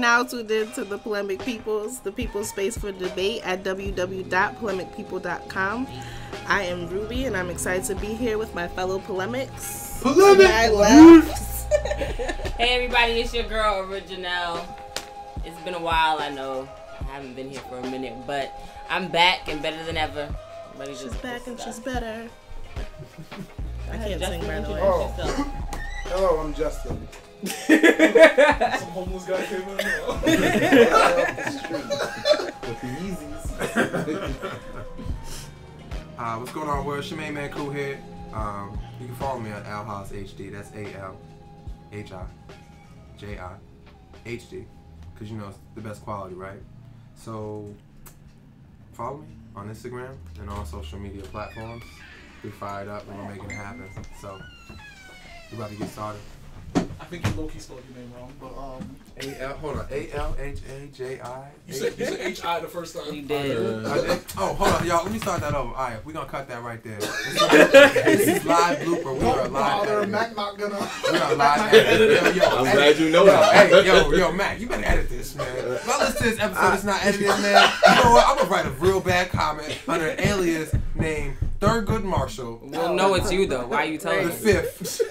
now tuned in to the Polemic Peoples, the people's space for debate at www.polemicpeople.com. I am Ruby, and I'm excited to be here with my fellow polemics. Polemic! Hey everybody, it's your girl Original. It's been a while, I know. I haven't been here for a minute, but I'm back and better than ever. She's back and she's better. I can't Justin, sing, by the way. Oh. Hello, I'm Justin. Some homeless guy came in. With the Yeezys. What's going on, world? Shemaine Man Cool here. You can follow me on Alhaj HD. That's ALHIJIHD. Because you know it's the best quality, right? So follow me on Instagram and all social media platforms. We're fired up and we're making it happen. So we're about to get started. I think you low-key spelled your name wrong, but Hold on. ALHAJI. you said H-I the first time. You did. I did? Oh, hold on, y'all. Let me start that over. All right, we're gonna cut that right there. This is live blooper. We are live. Mac not gonna. We are live. Yo, I'm glad you know that. Hey, yo, Mac, you better edit this, man. If I listen to this episode, it's not edited, man. You know what? I'm gonna write a real bad comment under an alias named Thurgood Marshall. We'll know it's you though. Why are you telling The us? fifth.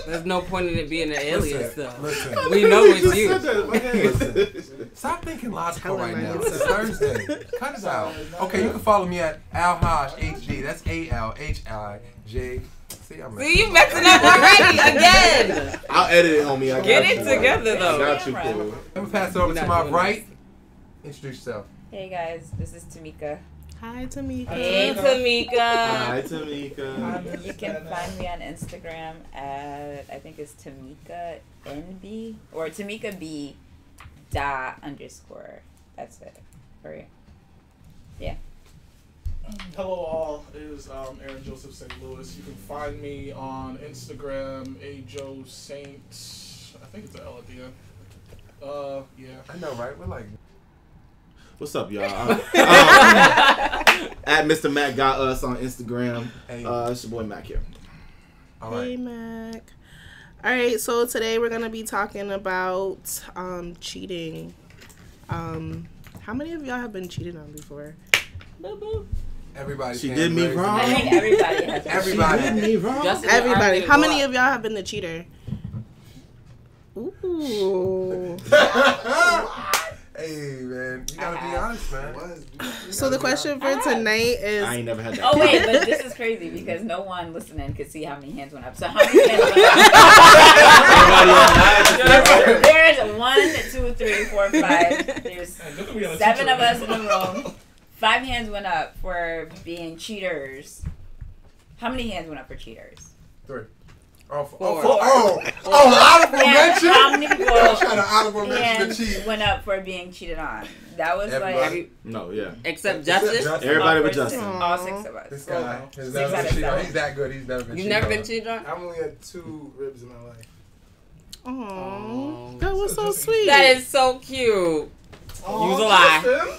There's no point in it being an alias though. Listen. We know it's you. Listen. Stop thinking logical right now. It's Thursday. Cut it out. Okay, you can follow me at Alhaj HD. That's ALHIJ. See, You messing up already again. I'll edit it, homie. I Get got it you. together I though. got you, cool. Let me pass it over You're to not my doing right. Introduce yourself. Hey guys, this is Tamika. Hi, Tamika. Hey Tamika. Hi, Tamika. You can find me on Instagram at, I think it's Tamika NB or Tamika B _. That's it. Right. Yeah. Hello all, it is Aaron Joseph St. Louis. You can find me on Instagram, ajosaint. I think it's an L at the end. Yeah. I know, right? We're like. What's up, y'all? At Mr. Mac Got Us on Instagram. Hey. It's your boy Mac here. All right. Hey, Mac. All right, so today we're going to be talking about cheating. How many of y'all have been cheated on before? Everybody. She did me wrong. I think everybody has. Everybody. She did me wrong. Justin, Everybody. I'm How ready many to of y'all have been the cheater? Ooh. Hey, man. You gotta be honest, man. So the question for tonight is... I ain't never had that. Oh wait, but this is crazy because no one listening could see how many hands went up. So how many hands went up? There's 1, 2, 3, 4, 5. There's 7 of us in the room. 5 hands went up for being cheaters. How many hands went up for cheaters? 3. Four. Honorable mention? How many people I'm trying to honorable mention the hands cheat. went up for being cheated on? That was Everybody. No, yeah. Except Justice. Everybody but all Justin. all 6 of us. This guy has Six never out been of cheated on. 7. He's that good. He's never been You've cheated never on. been cheated on? I've only had 2 ribs in my life. Aww. That was so sweet. That is so cute. Use a lie.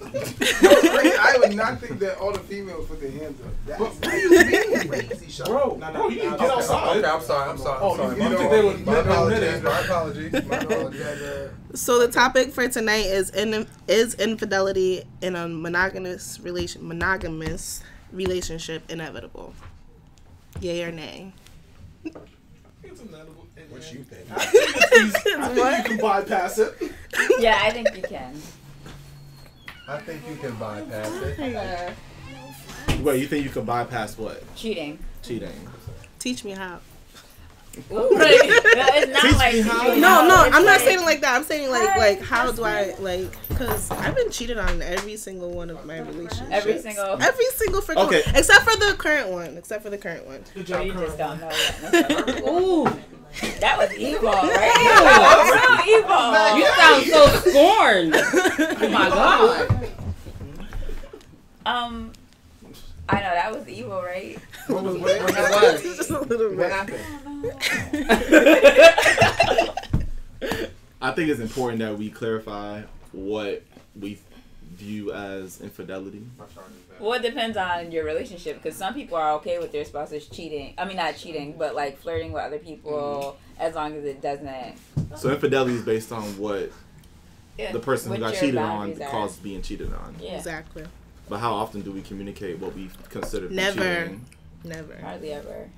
I would not think that all the females put their hands up. What do you mean? Crazy shot. Bro, you can get outside. Okay, I'm sorry. Oh, you My think they would my never admit apologies. it? My apologies. My apologies. So the topic for tonight is infidelity in a monogamous relationship inevitable? Yay or nay? It's inevitable. What you think? I think you can bypass it. Yeah, I think you can. I think you can bypass it. Wait, you think you could bypass what? Cheating. Cheating. Teach me how. It's not Teach like me how. cheating. No, It's I'm not like- saying it like that. I'm saying like how That's do I because I've been cheated on in every single one of my relationships. Every single freaking Okay. one. Except for the current one. Good you job, just Colonel. don't know yet. Ooh. That was evil, right? That was so evil. You sound so scorned. Oh my god. I know that was evil, right? What was Just a little what bit. happened? I think it's important that we clarify what we view as infidelity. Well, it depends on your relationship because some people are okay with their spouses cheating. I mean, not cheating, but like flirting with other people as long as it doesn't So infidelity is based on what the person who What got your cheated on boundaries are. caused being cheated on. Yeah. Exactly. But how often do we communicate what we consider Never. cheating? Never. Hardly ever.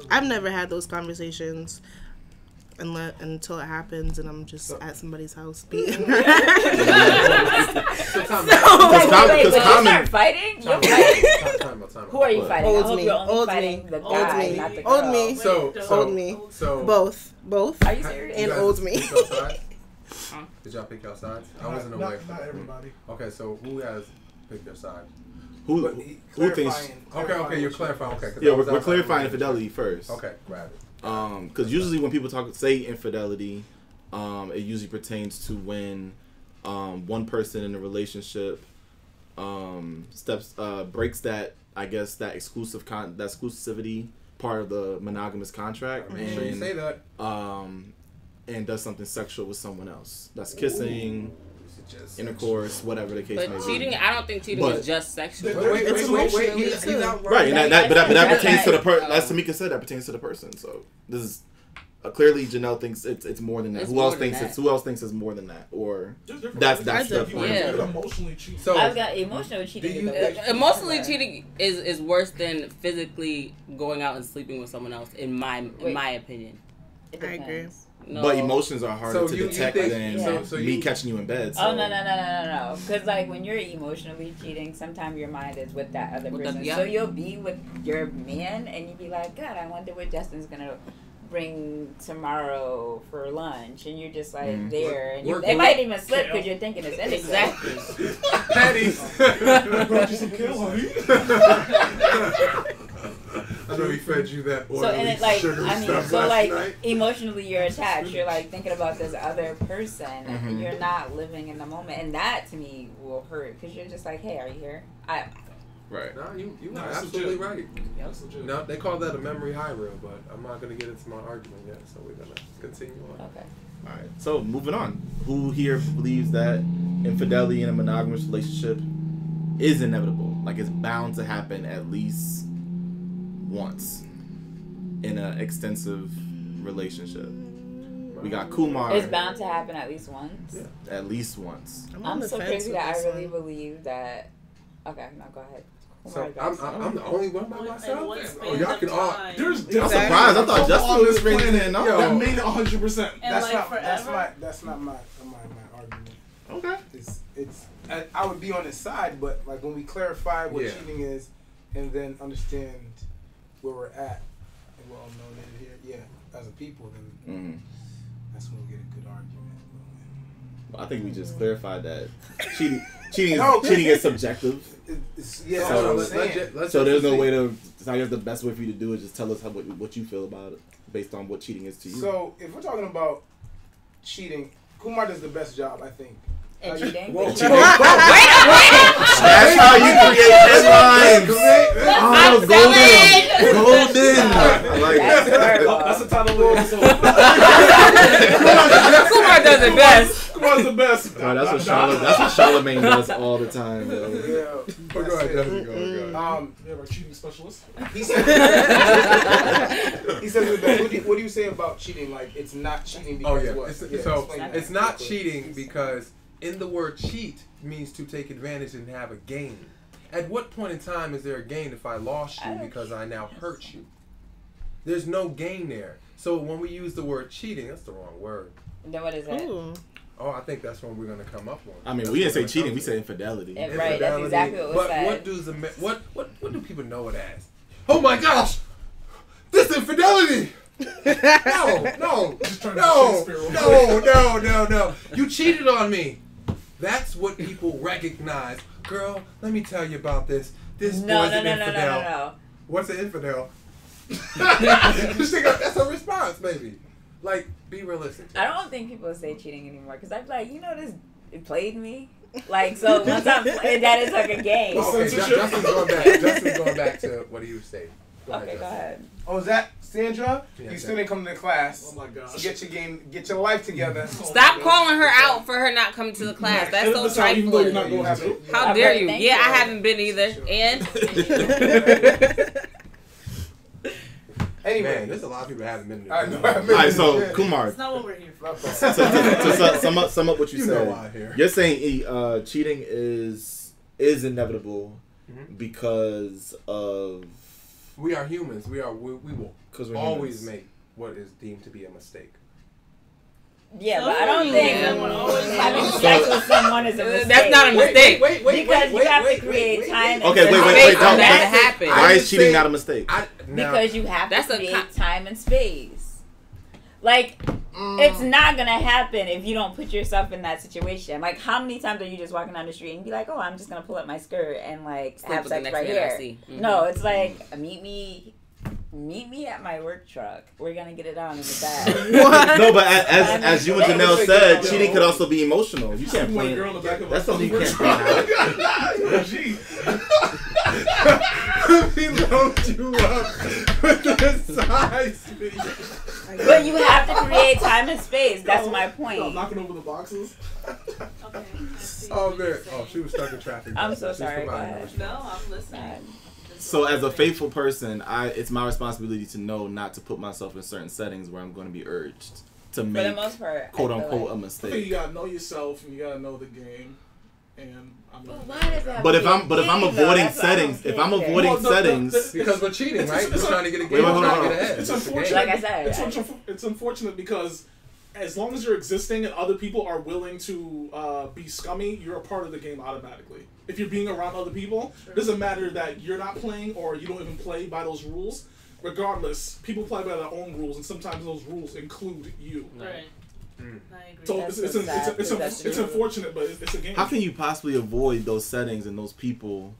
I've never had those conversations until it happens and I'm just at somebody's house beating her. Wait, start fighting? You're fighting? Who are you fighting? Old I hope me. you're only Old fighting me. the Old guy, me. not the girl. Old me. Old me. So Both. Are you serious? And old me. Pick your sides? Did y'all pick your sides? I wasn't aware. Not everybody. Okay, so who has picked their side? Who thinks? Okay, you're clarifying. Okay, 'cause Yeah, I was we're outside clarifying the infidelity first. Okay, grab it. Because usually when people say infidelity, it usually pertains to when one person in a relationship breaks that exclusivity part of the monogamous contract. Make sure you say that. And does something sexual with someone else. That's kissing, intercourse, whatever the case may But be. cheating, I don't think cheating is just sexual. Wait. He's outright. Right, and that pertains to the person. As Tamika said, that pertains to the person. So this is clearly Janelle thinks it's more than that. It's Who more else than thinks that. Who else thinks it's more than that? Or that's the point. Yeah. You could emotionally cheat. So I've got emotional cheating. Emotionally cheating is worse than physically going out and sleeping with someone else. In my opinion. It I agree. depends. No. But emotions are harder So to you detect think- than so me you- catching you in bed. So. Oh no! Because like when you're emotionally cheating, sometimes your mind is with that other person. yeah. So you'll be with your man, and you'll be like, God, I wonder what Justin's gonna bring tomorrow for lunch, and you're just like there, and it might even slip because you're thinking it's innocent. Exactly. Patties. Brought you some kill, honey. I know he fed you that oily So and it like sugar I mean, stuff so last like night. emotionally you're attached. You're like thinking about this other person. Mhm. You're not living in the moment, and that to me will hurt because you're just like, hey, are you here? Right. No, you No, are that's absolutely legit. right. That's legit. No, they call that a memory high reel, but I'm not going to get into my argument yet, so we're going to continue on. Okay. All right. So moving on. Who here believes that infidelity in a monogamous relationship is inevitable? Like it's bound to happen at least once in an extensive relationship. We got Kumar. It's bound to happen at least once. At least once. on I'm the so fence crazy with that I this really one. believe that. Okay, no, go ahead. So Kumar, I'm the only one by In myself? what Oh, span y'all of can all... time? There's I'm definitely surprised. I thought people Justin on was this bringing planet it in. No. that made it 100%. And That's like not forever. that's not my argument. Okay. I would be on his side, but like when we clarify what Yeah. cheating is, and then understand where we're at, and we're all known here, as a people, then Mm-hmm. that's when we get a good argument. Well, I think we just clarified that cheating No. is subjective. It's, So that's what I'm let's saying. So there's no way to. So I guess the best way for you to do it is just tell us what you feel about it based on what cheating is to you. So if we're talking about cheating, Kumar does the best job, I think. And cheating? Whoa. That's how you create headlines. Oh, golden. I like That's it. horrible. That's the title of the episode. Kumar does it best. Kumar's the best. Bro, that's what Charlamagne does all the time, yo. Yeah. Go ahead, Justin, go ahead. We have our cheating specialist. He said it best. What do you say about cheating? Like it's not cheating because Oh, yeah. what? So explain that. it's not cheating because in the word cheat means to take advantage and have a gain. At what point in time is there a gain if I lost you because I now hurt you? There's no gain there. So when we use the word cheating, that's the wrong word. Then what is it? Ooh. Oh, I think that's when we're going to come up on. I mean, we didn't say cheating. We said infidelity. Right, that's exactly what was But said. what do people know it as? Oh my gosh, this infidelity. No. You cheated on me. That's what people recognize. Girl, let me tell you about this. This boy's an infidel. No. What's an infidel? That's a response, baby. Like, be realistic. I don't think people say cheating anymore because I'm like, it played me. Like, so once I'm playing, that is like a game. Okay, Justin's going back to what he was saying. Go ahead. Oh, is that Sandra? Yeah, you still didn't come to the class. Oh my gosh. So get your life together. Stop calling her out for her not coming to the class. That's so trifling. How dare you? Thank Yeah, you. I haven't been either. And Anyway, Man, there's a lot of people that haven't been to I know. this. All right, so Kumar, It's not what we're here for. to sum up what you You said, know why here. you're saying cheating is inevitable Mhm. because of We are humans. We will because we're always humans. make what is deemed to be a mistake. Yeah, but I don't think Yeah. having sex with someone is a mistake. That's not a mistake. Because you have to create time. Okay, wait, Space don't. for that to happen. Why I'm is just cheating saying- not a mistake? Because you have That's to a create time and space. Like, Mm. it's not gonna happen if you don't put yourself in that situation. Like, how many times are you just walking down the street and be like, "Oh, I'm just gonna pull up my skirt and like Sleep have with the sex next right man I here"? see. Mhm. No, it's like meet me at my work truck. We're gonna get it on in the back. No, but as you and Janelle said, cheating could also be emotional. You can't One plan girl in the back it. of That's a- something you can't plan out. Gee. He loaded you up with the size. But you have to create time and space. That's my I'm point. knocking over the boxes. Okay. I see Oh what you're man! Oh, saying. she was stuck in traffic. I'm so She's sorry, providing go a ahead. response. No, I'm listening. So as a faithful person, it's my responsibility to know not to put myself in certain settings where I'm going to be urged to For the make most part, quote I feel unquote like- a I think mistake. you gotta know yourself and you gotta know the game. And I'm But why does that? But have if to I'm be but if I'm a game, though? avoiding That's what I don't settings, if I'm get. avoiding Well, settings, Because we're cheating, right? We're trying to get a game. Wait, We're hold trying on. to get ahead. It's That's the game. unfortunate. Like I said, It's unfortunate because as long as you're existing and other people are willing to be scummy, you're a part of the game automatically. If you're being around other people, it doesn't matter that you're not playing or you don't even play by those rules. Regardless, people play by their own rules, and sometimes those rules include you. Right. Mm. I agree. So That's it's so sad, because that's it's true. unfortunate, but it's a game. how can you possibly avoid those settings and those people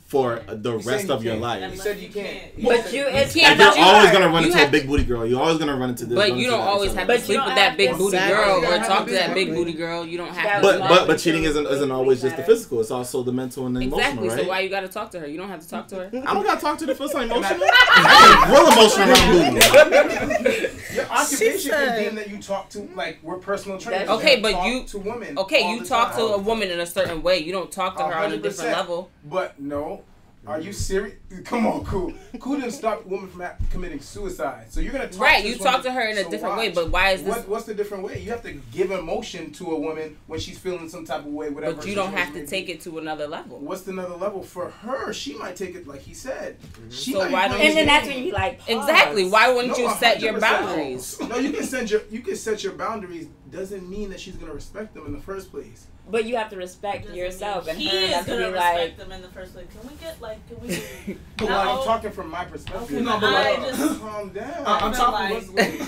for the You said rest you of your can't. life? You said you can't. But you, it's can't, kind but of you You're always hard. gonna run You into a have big booty girl. You're always gonna run into this. But run you into don't that, always so have that. to But sleep you with don't that have big to- booty Exactly. girl You or don't have talk to to be that that big way. booty girl. You don't have That to. was my But cheating isn't always just the physical. It's also the mental and the emotional, Exactly. right? So why you gotta talk to her? You don't have to talk to her. I don't gotta talk to the first time emotional. I get real emotional around booty. Your occupation said- could be in that you talk to, like, we're personal trainers. That's- Okay, You but talk you- to women. Okay, all you the talk to time. a woman in a certain way. You don't talk to her on a 100%. different level. But no, are you serious? Come on, Cool. Cool didn't stop a woman from committing suicide. So you're gonna talk Right, to you this talk woman, to her in a so different way, watch. but why is this? What's the different way? You have to give emotion to a woman when she's feeling some type of way, whatever. But you don't have to situation take may be. it to another level. What's another level for her? She might take it like he said. She So might be why don't playing And then the that's game. when you like pause. Exactly. Why wouldn't No, you set your 100%. boundaries? No, you can set your boundaries. Doesn't mean that she's gonna respect them in the first place. But you have to respect Doesn't yourself mean and he her is have to gonna be respect like. them in the first place. Can we get like? Can we? But No. I'm talking from my perspective. Okay, No, but but I like- just. Calm down. I'm feel talking. like-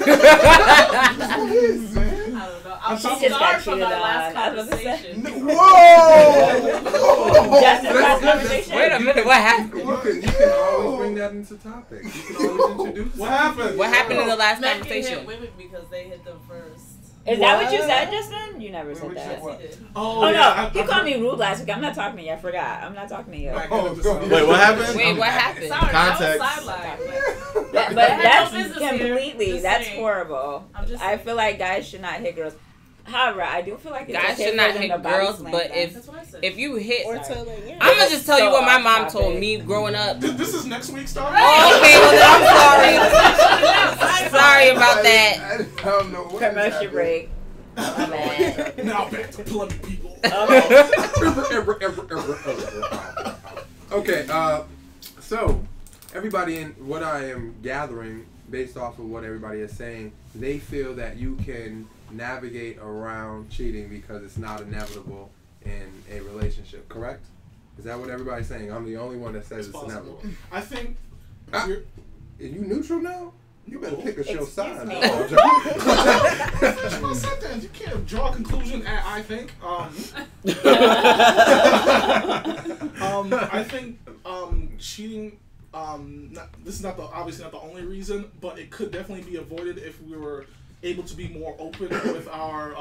What is, man? I don't know. I'm I'm talking- She just got sorry from cheated our on. last I was about to say. conversation. Whoa! Justin, last conversation. Wait a minute. What happened? You can always bring that into topic. You can always introduce. What happened? What happened in the last Men get hit conversation? women because they hit them first. Is that what you said, Justin? You never said What you that. said? Yes, What? he did. Oh, Oh yeah, no, you I- called me rude last week. I'm not talking to you. I forgot. I'm not talking to you. Oh, Wait, what happened? Wait, what happened? Sorry, Context. I was sidelined. But I had no that's business here. completely. Just That's saying. horrible. I'm just I saying. feel like guys should not hit girls. However, I do feel like it's Guys okay should for not them hit to body girls, slam but them. if That's what I said. if you hit, Or to like, yeah. I'm gonna just tell you what my mom off told topic. me growing up. This is next week's story. Oh, okay, well then I'm sorry. Sorry about that. I don't know what commercial happened. break. My bad. Now back to plumbing people. Okay, so everybody in what I am gathering based off of what everybody is saying, they feel that you can navigate around cheating because it's not inevitable in a relationship, correct? Is that what everybody's saying? I'm the only one that says it's Possible. inevitable. I think. Ah. You're, Are you neutral now? You better pick a show Excuse side. me. Oh, I'm joking. well, sometimes you can't draw a conclusion. I think. I think cheating. This is obviously not the only reason, but it could definitely be avoided if we were able to be more open with our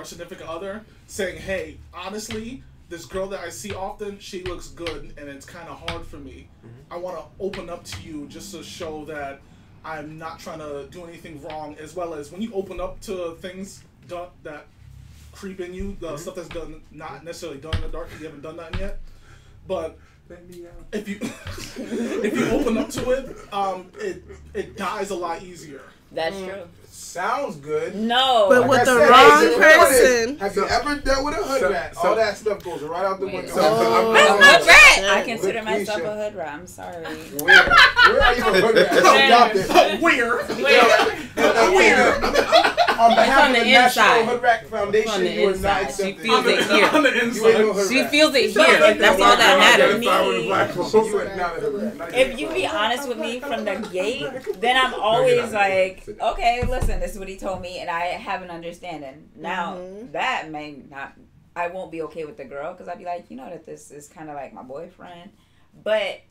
significant other, saying, "Hey, honestly, this girl that I see often, she looks good, and it's kind of hard for me. I want to open up to you just to show that I'm not trying to do anything wrong, as well as when you open up to things that creep in you, the stuff that's done not necessarily done in the dark because you haven't done that yet, but Let me out. if you open up to it, it dies a lot easier. That's true. Sounds good. No. But Like with I the said, wrong hey, person. Have you ever dealt with a hood rat? All that stuff goes right out the window. I consider With myself Quisha. a hood rat. I'm sorry. Where are you a hood rat? Stop it. Where? On behalf on of the the National inside. Hood Rat Foundation, On the you are not inside. She accepted. feels it here. On the You ain't no inside. hood She rat. feels it here. That's all that matters. You are not a hood rat. Not even If you be honest with me from the gate, then I'm always like, okay, listen, this is what he told me, and I have an understanding. Now, that may not, I won't be okay with the girl, because I'd be like, you know that this is kind of like my boyfriend. But,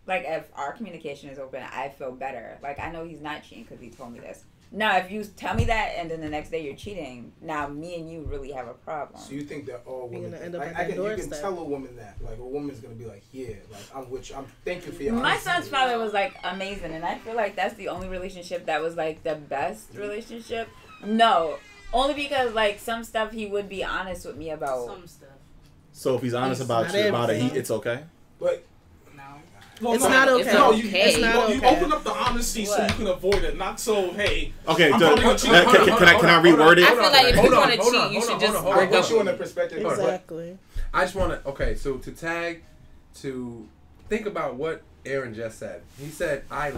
like, if our communication is open, I feel better. Like, I know he's not cheating because he told me this. Now, if you tell me that and then the next day you're cheating, now me and you really have a problem. So you think that all women, gonna end up like, at you that can doorstep. tell a woman that, like a woman's gonna be like, yeah, like I'm with you. Thank you for your My honesty. son's father was like amazing, and I feel like that's the only relationship that was like the best relationship. No, only because like some stuff he would be honest with me about. Some stuff. So if he's honest It's about not you about it, everything. it's okay. But No, It's no, not It's okay. No, okay. It's not you okay. open up the honesty so you can avoid it. Not so, hey. Okay, I'm so, probably gonna cheat. can I reword I it? feel like if you Hold on, want to hold on, cheat, you hold should on, just hold on, break I up. put you in the perspective. But Exactly. I just want to, okay, so to tag, to think about what Aaron just said. He said, I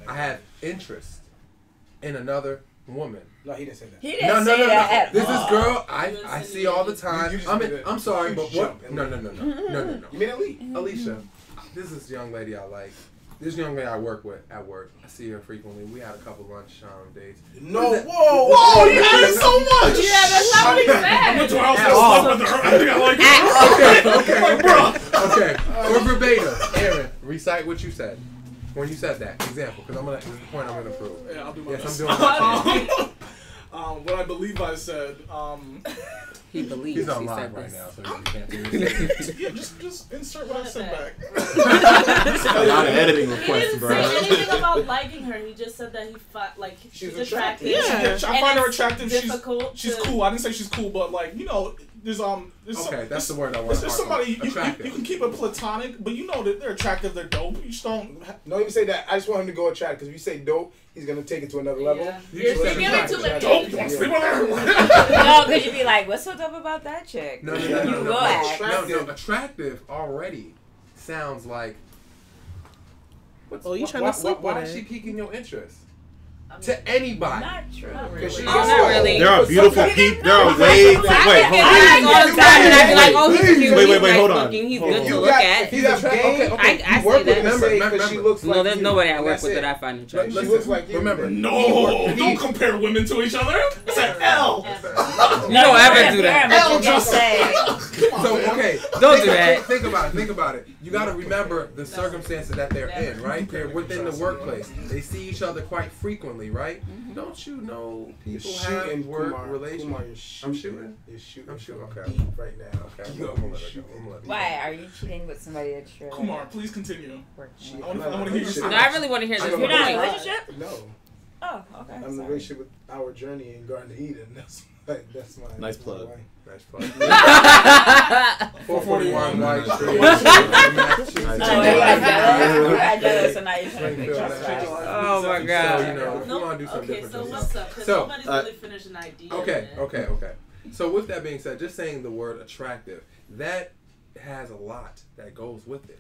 have interest in another woman. no, he didn't say that. He didn't say that at This all. is girl I see all the time. You just I made mean, it- I'm sorry, you but jumped what? and No. You made it leap. Alicia, this is a young lady I like. This young lady I work with at work. I see her frequently. We had a couple lunch dates. No, What is whoa, You had it so much! Yeah, that's not what he I went said. to her house At and all. slept with her. I think I like her. Okay. For verbatim, Aaron, recite what you said when you said that example, because this is the point I'm gonna prove. Yeah, I'll do my Yes, best. I'm doing my What I believe I said, He believes He's on he live said right this. now, so you can't do this. yeah, just insert what I said back. A lot of editing He requests, didn't bro. say anything about liking her. He just said that he like She's she's attractive. Yeah. I find her attractive. Difficult. She's cool. I didn't say she's cool, but like there's Okay, that's the word I want. There's somebody you Attractive. can keep it platonic, but you know that they're attractive. They're dope. You just don't. No, even say that. I just want him to go attract because if you say dope, he's gonna take it to another level. Yeah. You You're just said giving too attractive. many. Dope. Sleep with her. No, because you'd be like, what's so dope about that chick? No. You will act. Attractive already sounds like. Oh, you trying to sleep why with is her. she piquing your interest? I mean, To anybody. Not true. Not Because she really. gets Not what? really. There are beautiful people. There are way. Wait, hold I on. all the time, and I'd be like, oh, he's cute. Wait, he's nice hold on. looking, he's Hold good on. to You look got, at. if you have game, I you work say with that. her because Remember. she looks like No, there's you. nobody I work That's with it. that I find attractive. She looks like you. Remember. No, don't compare women to each other. It's an L. You don't ever do that. But you just say, So okay, Don't do that. Think about it. You got to remember the circumstances that they're in, right? They're within the workplace. They see each other quite frequently, right? Don't you know You're people shooting, have work Kumar. relations? Kumar, you're shooting. I'm shooting. You're shooting. I'm shooting. from Okay. deep right now. Okay, I'm Yo, gonna you're let it go. shooting. I'm gonna let it go. why are you cheating with somebody that you're Kumar, please continue. working I with? want to hear you say No, I that. really want to hear this. You're not in a relationship? No, Oh, okay. I'm in a sorry. relationship with our journey in Garden of Eden. That's my Nice that's my plug. wife. Nice plug. 441 White Street. Oh, you got jealous, so now you're trying to pick Springfield, trust right. Oh my So, god. you know, if you No, want to do something okay, different, so just what's up? Because So, nobody's really finished an idea. Okay. yet. So with that being said, just saying the word attractive, that has a lot that goes with it.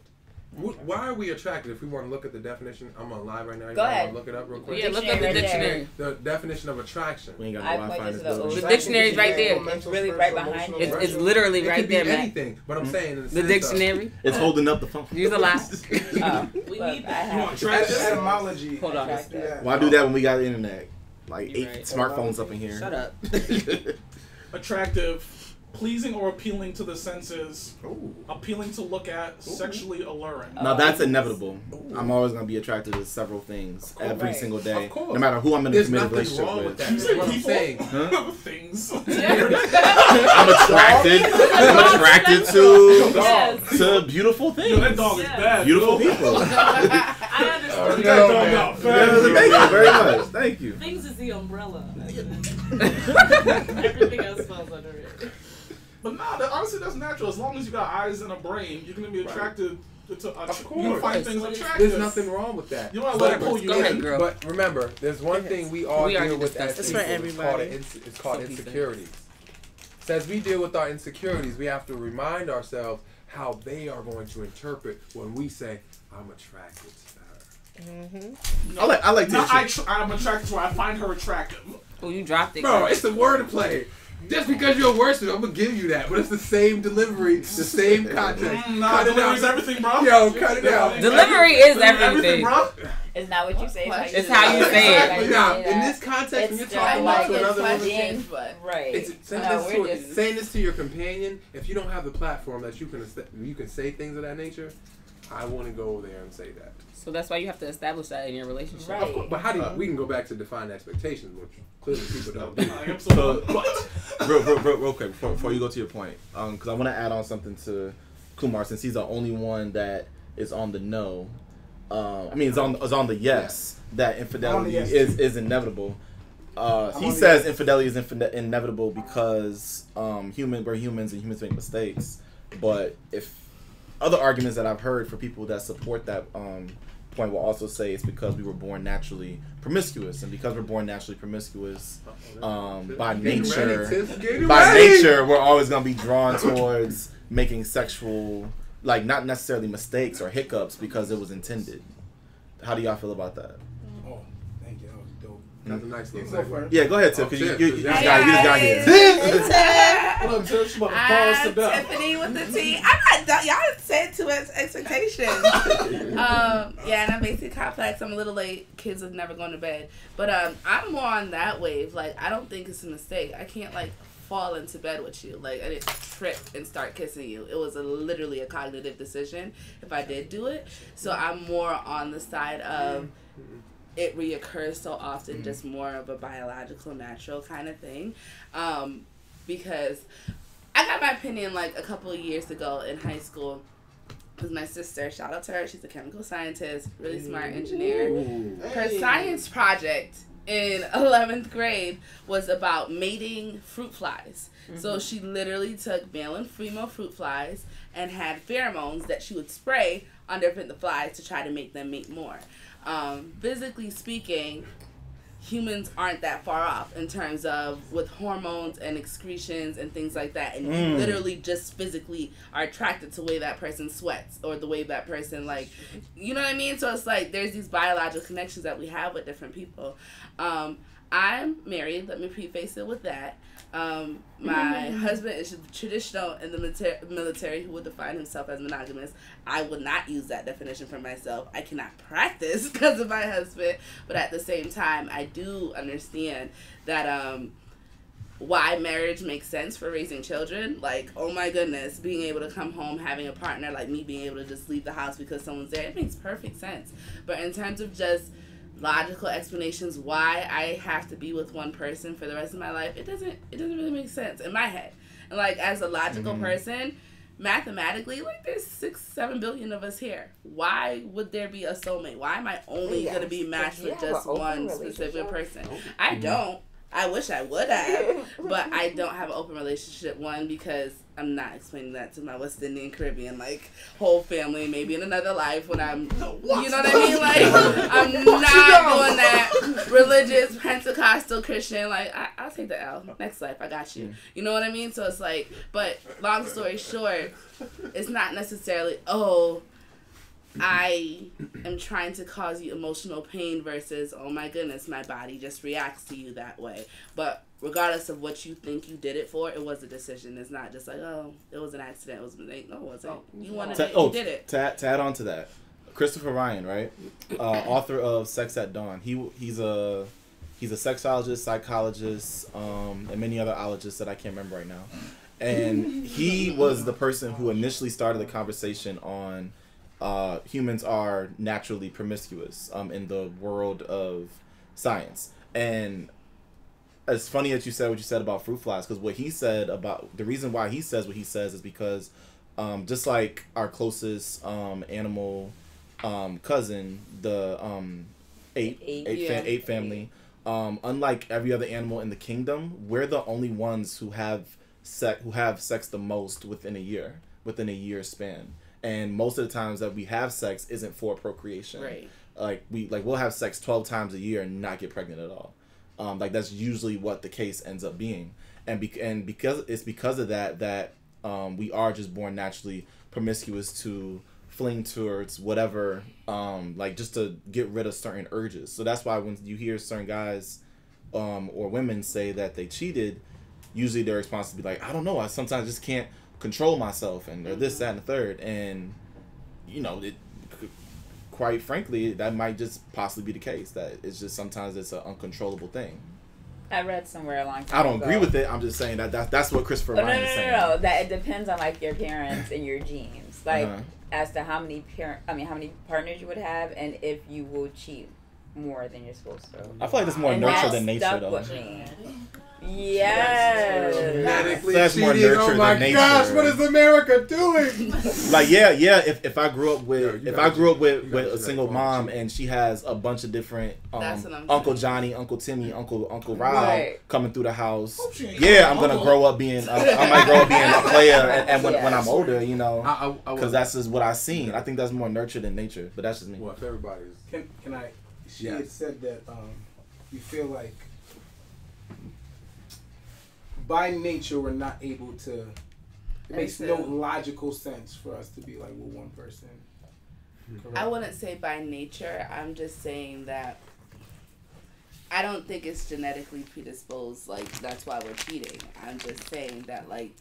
Why are we attracted? If we want to look at the definition, I'm on live right now. You Go wanna ahead. Look it up real quick. Yeah, look up the Right there. dictionary. The definition of attraction. We ain't got I no Wi-Fi in pointed this to the building. The dictionary's right there. It's really right behind you. It's literally It right could be there, man. anything, but I'm saying in The sense of- dictionary. It's holding up the phone. Use a lot. Oh, We look, need I that. You want have. attractive? Etymology. Hold on. Let's do that. Why do that when we got the internet? Like You're 8 right. smartphones up in here. Shut up. Attractive, pleasing or appealing to the senses, Ooh. appealing to look at, sexually alluring. Now that's inevitable. I'm always gonna be attracted to several things every Right. single day, Of course. no matter who I'm in a There's committed nothing relationship wrong with with. that. You That's say what I'm people? saying. Things. I'm attracted Yes. to beautiful Yo, things, that dog is Yeah. bad. beautiful yo. people. I understand. That dog out fast. Thank you very much. Thank you. Things is the umbrella. Everything else falls under it. But nah, that honestly, that's natural. As long as you got eyes and a brain, you're gonna be attracted to. Of You course. find things attractive. There's nothing wrong with that. You want to let it pull you Go ahead, in. girl. But remember, there's one thing we all We already deal with as discussed people. this. It's for everybody. It's called insecurities. So as we deal with our insecurities, we have to remind ourselves how they are going to interpret when we say, "I'm attracted to her." I like to. No, I'm attracted to her. I find her attractive. Oh, you dropped it. Bro, girl. it's the wordplay. Just because you're worsted, I'm gonna give you that. But it's the same delivery, the same context. Nah, Cut it delivery's out. everything, bro. Yo, cut it out. Delivery is Everything, everything. bro. It's not what you say. It's how you say it. But now, in this context, when you're talking about to another woman, Right. it's saying, No, this we're to, just- saying this to your companion. If you don't have the platform that you can say things of that nature, I wouldn't go there and say that. So that's why you have to establish that in your relationship. Right. Of course, but how do we can go back to define expectations, which clearly people don't do. I am so but real quick before you go to your point, because I want to add on something to Kumar since he's the only one that is on the no. I mean, is on the yes that infidelity yes. is inevitable. He on the says yes. infidelity is inevitable because we're humans and humans make mistakes. But if other arguments that I've heard for people that support that point will also say it's because we were born naturally promiscuous, and because we're born naturally promiscuous, by nature, we're always gonna be drawn towards making sexual, like not necessarily mistakes or hiccups because it was intended. How do y'all feel about that? Oh, thank you. That was dope. That's a nice You little can go segue. first. Yeah, go ahead, Tiff, Oh, because Tiff, you because just y'all- got here. what up, Tiff? She about to pause to death. Tiffany with the T. I'm not. Y'all said too much expectations. Yeah, and I'm basically complex. I'm a little late. Kids are never going to bed. But I'm more on that wave. Like, I don't think it's a mistake. I can't like fall into bed with you. Like, I didn't trip and start kissing you. It was literally a cognitive decision if I did do it. So I'm more on the side of it reoccurs so often, just more of a biological, natural kind of thing. Because I got my opinion like a couple of years ago in high school. Because my sister, shout out to her, she's a chemical scientist, really smart engineer. Her science project in 11th grade was about mating fruit flies. So she literally took male and female fruit flies and had pheromones that she would spray on different flies to try to make them mate more. Physically speaking, humans aren't that far off in terms of with hormones and excretions and things like that, and you literally just physically are attracted to the way that person sweats or the way that person, like, you know what I mean? So it's like there's these biological connections that we have with different people. I'm married, let me preface it with that. My husband is traditional in the military, who would define himself as monogamous. I would not use that definition for myself. I cannot practice because of my husband, but at the same time, I do understand that why marriage makes sense for raising children. Like, oh my goodness, being able to come home, having a partner, like me being able to just leave the house because someone's there, it makes perfect sense. But in terms of just logical explanations why I have to be with one person for the rest of my life, it doesn't really make sense in my head. And like, as a logical person, mathematically, like, there's 6-7 billion of us here. Why would there be a soulmate? Why am I only gonna be matched with just one specific person? I don't. I wish I would have, but I don't have an open relationship. One, because I'm not explaining that to my West Indian Caribbean, like, whole family, maybe in another life when I'm, you know what I mean? Like, I'm not doing that religious, Pentecostal, Christian, like, I'll take the L. Next life, I got you. You know what I mean? So it's like, but long story short, it's not necessarily, oh, I am trying to cause you emotional pain versus, oh my goodness, my body just reacts to you that way. But regardless of what you think you did it for, it was a decision. It's not just like, oh, it was an accident. It was a mistake. No, it wasn't. You wanted it, you did it. To add on to that, Christopher Ryan, right? Author of Sex at Dawn. He's a sexologist, psychologist, and many other ologists that I can't remember right now. And he was the person who initially started the conversation on humans are naturally promiscuous in the world of science. And it's funny that you said what you said about fruit flies, because what he said about the reason why he says what he says is because just like our closest animal cousin, the ape family, unlike every other animal in the kingdom, we're the only ones who have have sex the most within a year span. And most of the times that we have sex isn't for procreation. Right. We'll have sex 12 times a year and not get pregnant at all. That's usually what the case ends up being. And because of that we are just born naturally promiscuous to fling towards whatever, just to get rid of certain urges. So that's why when you hear certain guys or women say that they cheated, usually their response would be like, I don't know, I sometimes just can't control myself, and or this, that, and the third. And quite frankly, that might just possibly be the case, that it's just sometimes it's an uncontrollable thing. I read somewhere a long time I don't ago. agree with it. I'm just saying that's what Christopher Ryan is saying. No. That it depends on like your parents and your genes, like as to how many partners you would have, and if you will cheat more than you're supposed to. I feel like it's more nurture than nature, though. With me. Yes. Medically That's more cheating. nurture Oh my than nature. gosh, what is America doing? Like if I grew up with a single mom and she has a bunch of different Uncle Johnny, Uncle Timmy, Uncle Rob coming through the house, I'm gonna grow up being I might grow up being a player and when I'm older, because that's just what I've seen. I think that's more nurture than nature, but that's just me. Well, if everybody's Can I? She had said that you feel like by nature we're not able to. It makes no logical sense for us to be like with one person. Correct? I wouldn't say by nature. I'm just saying that I don't think it's genetically predisposed. Like that's why we're cheating. I'm just saying that like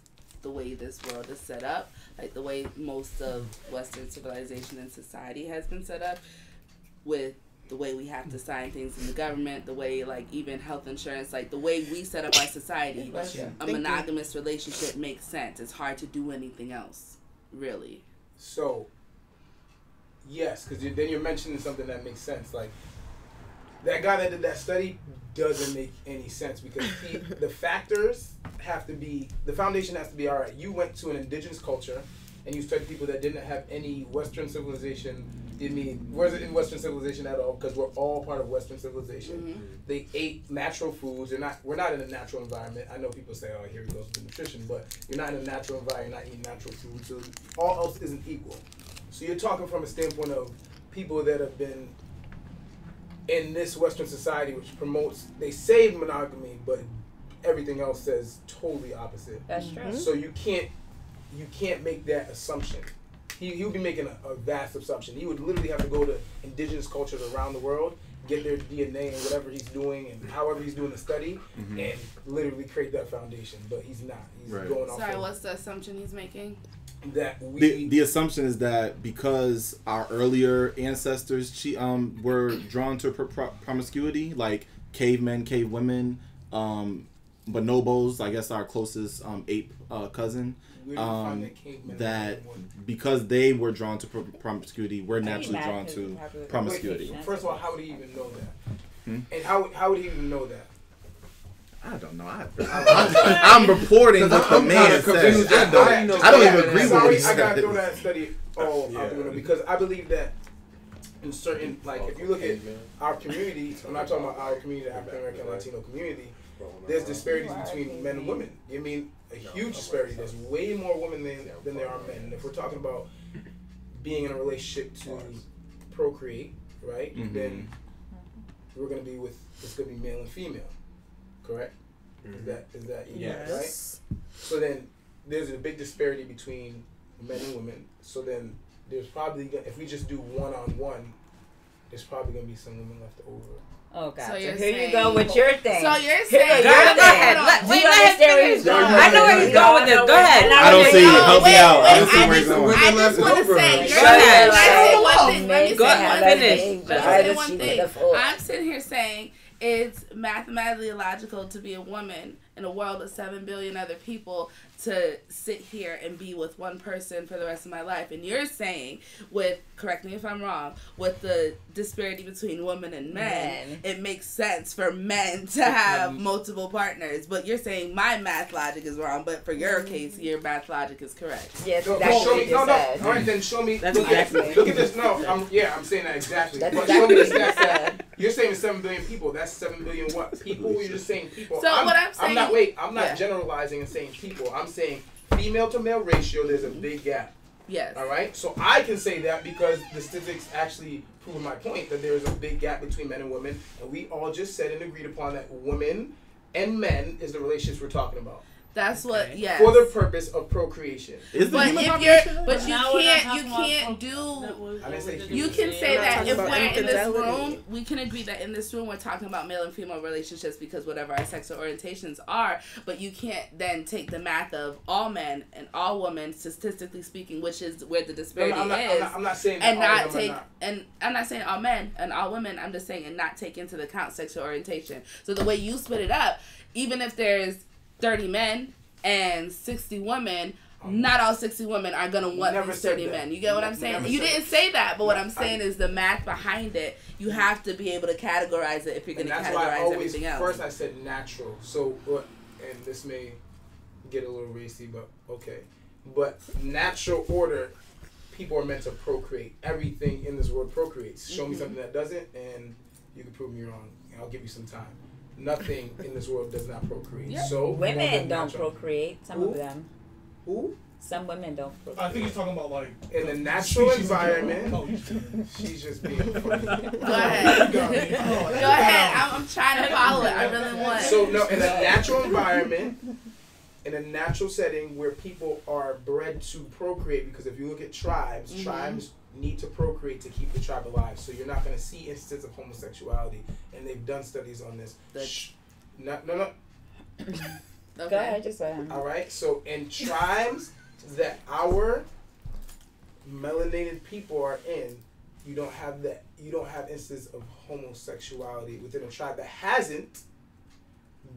the way this world is set up, like the way most of Western civilization and society has been set up, with the way we have to sign things in the government, the way like even health insurance, like the way we set up our society, a monogamous relationship makes sense. It's hard to do anything else, really. So, yes, because then you're mentioning something that makes sense. Like that guy that did that study doesn't make any sense because the factors have to be, the foundation has to be, all right, you went to an indigenous culture and you studied people that didn't have any Western civilization. Was it in Western civilization at all? Because we're all part of Western civilization. Mm-hmm. They ate natural foods. We're not in a natural environment. I know people say, "Oh, here he goes with nutrition," but you're not in a natural environment. You're not eating natural food, so all else isn't equal. So you're talking from a standpoint of people that have been in this Western society, which promotes, they say monogamy, but everything else says totally opposite. That's true. So you can't make that assumption. He would be making a vast assumption. He would literally have to go to indigenous cultures around the world, get their DNA and whatever he's doing and however he's doing the study, and literally create that foundation. But he's not. He's going off. Sorry, what's the assumption he's making? That the assumption is that because our earlier ancestors were drawn to promiscuity, like cavemen, cavewomen, bonobos, I guess our closest ape cousin, that because they were drawn to promiscuity, we're naturally drawn to promiscuity. Wait, first of all, how would he even know that? And how would he even know that? I don't know. I'm reporting what the man says. I don't even agree with what he said. I gotta throw that study out the window because I believe that in certain, like if you look at our community, I'm not talking about our community, the African American Latino community, there's disparities between men and women. I mean, a huge disparity. There's way more women than there are men. And if we're talking about being in a relationship to procreate, right, then we're gonna be it's gonna be male and female. Correct? Is that yes. Right? So then there's a big disparity between men and women. So then there's probably, if we just do one-on-one, there's probably going to be some women left over. Oh, God. So here you go with your thing. So you're saying... Go ahead. Let him finish. I know where he's going with this. Go ahead. I don't see it. Help me out. I don't see where he's going. I just want to say... Let me say one thing. I'm sitting here saying it's mathematically illogical to be a woman in a world of 7 billion other people to sit here and be with one person for the rest of my life. And you're saying, correct me if I'm wrong, with the disparity between women and men, it makes sense for men to have multiple partners. But you're saying my math logic is wrong, but for your case, your math logic is correct. Yes, that's what you said. All right, then show me. That's look at this. No, I'm saying that exactly. That's but exactly show me what you said. You're saying 7 billion people. That's 7 billion what? People? You're just saying people. So what I'm saying I'm not generalizing and saying people. I'm saying female to male ratio. There's a big gap. Yes. All right. So I can say that because the statistics actually prove my point that there is a big gap between men and women, and we all just said and agreed upon that women and men is the relationships we're talking about. That's what, yes. For the purpose of procreation. But you can't do. You can say that if we're in this room, we can agree that in this room we're talking about male and female relationships because whatever our sexual orientations are. But you can't then take the math of all men and all women, statistically speaking, which is where the disparity is. I'm not saying that and all not of them take are not. and I'm not saying all men and all women. I'm just saying and not take into account sexual orientation. So the way you split it up, even if there's 30 men and 60 women, not all 60 women are going to want these 30 men. You get what I'm saying? You didn't say that, but what I'm saying is the math behind it, you have to be able to categorize it if you're going to categorize everything else. First I said natural. So, and this may get a little racy, but okay. But natural order, people are meant to procreate. Everything in this world procreates. Show me something that doesn't, and you can prove me wrong. I'll give you some time. Nothing in this world does not procreate. Yep. So women don't procreate. Some of them. Who? Some women don't procreate. I think he's talking about like in the natural environment. She's just being funny. Go ahead. Go ahead. I'm trying to follow it. I really want. So no, in a natural environment, in a natural setting where people are bred to procreate, because if you look at tribes, tribes need to procreate to keep the tribe alive. So you're not going to see instances of homosexuality, and they've done studies on this. No. Okay. Go ahead, just say him. All right. So in tribes that our melanated people are in, you don't have that. You don't have instances of homosexuality within a tribe that hasn't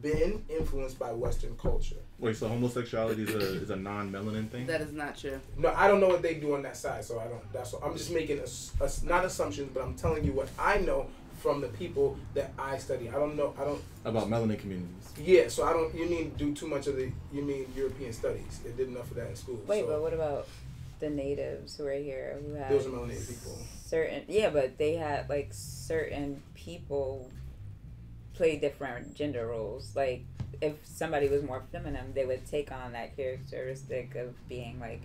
been influenced by Western culture. Wait, so homosexuality is a non-melanin thing? That is not true. No, I don't know what they do on that side, so I don't. That's what, I'm just making not assumptions, but I'm telling you what I know from the people that I study. I don't know. About melanin communities. Yeah, so I don't. You mean do too much of the? You mean European studies? They did enough of that in school. Wait, so. but what about the natives who are here who have? Those are melanated people. But they had like certain people play different gender roles. Like if somebody was more feminine, they would take on that characteristic of being like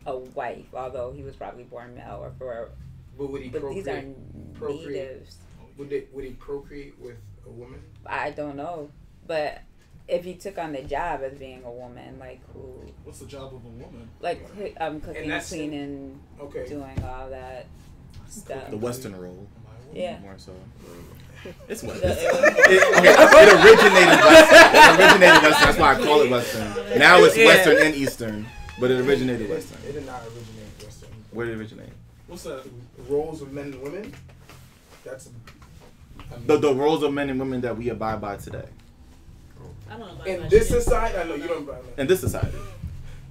a wife, although he was probably born male or for. But would he but procreate? These are natives. Would he procreate with a woman? I don't know, but if he took on the job as being a woman, like who? What's the job of a woman? Like cooking, cleaning, doing all that stuff. The Western role. Yeah. More so. It's what it originated Western. It originated Western. That's why I call it Western. Now it's Western and Eastern, but it originated Western. It did not originate Western. Where did it originate? What's that? Roles of men and women. That's the roles of men and women that we abide by today. I don't know. In this society, I know you don't. In this society.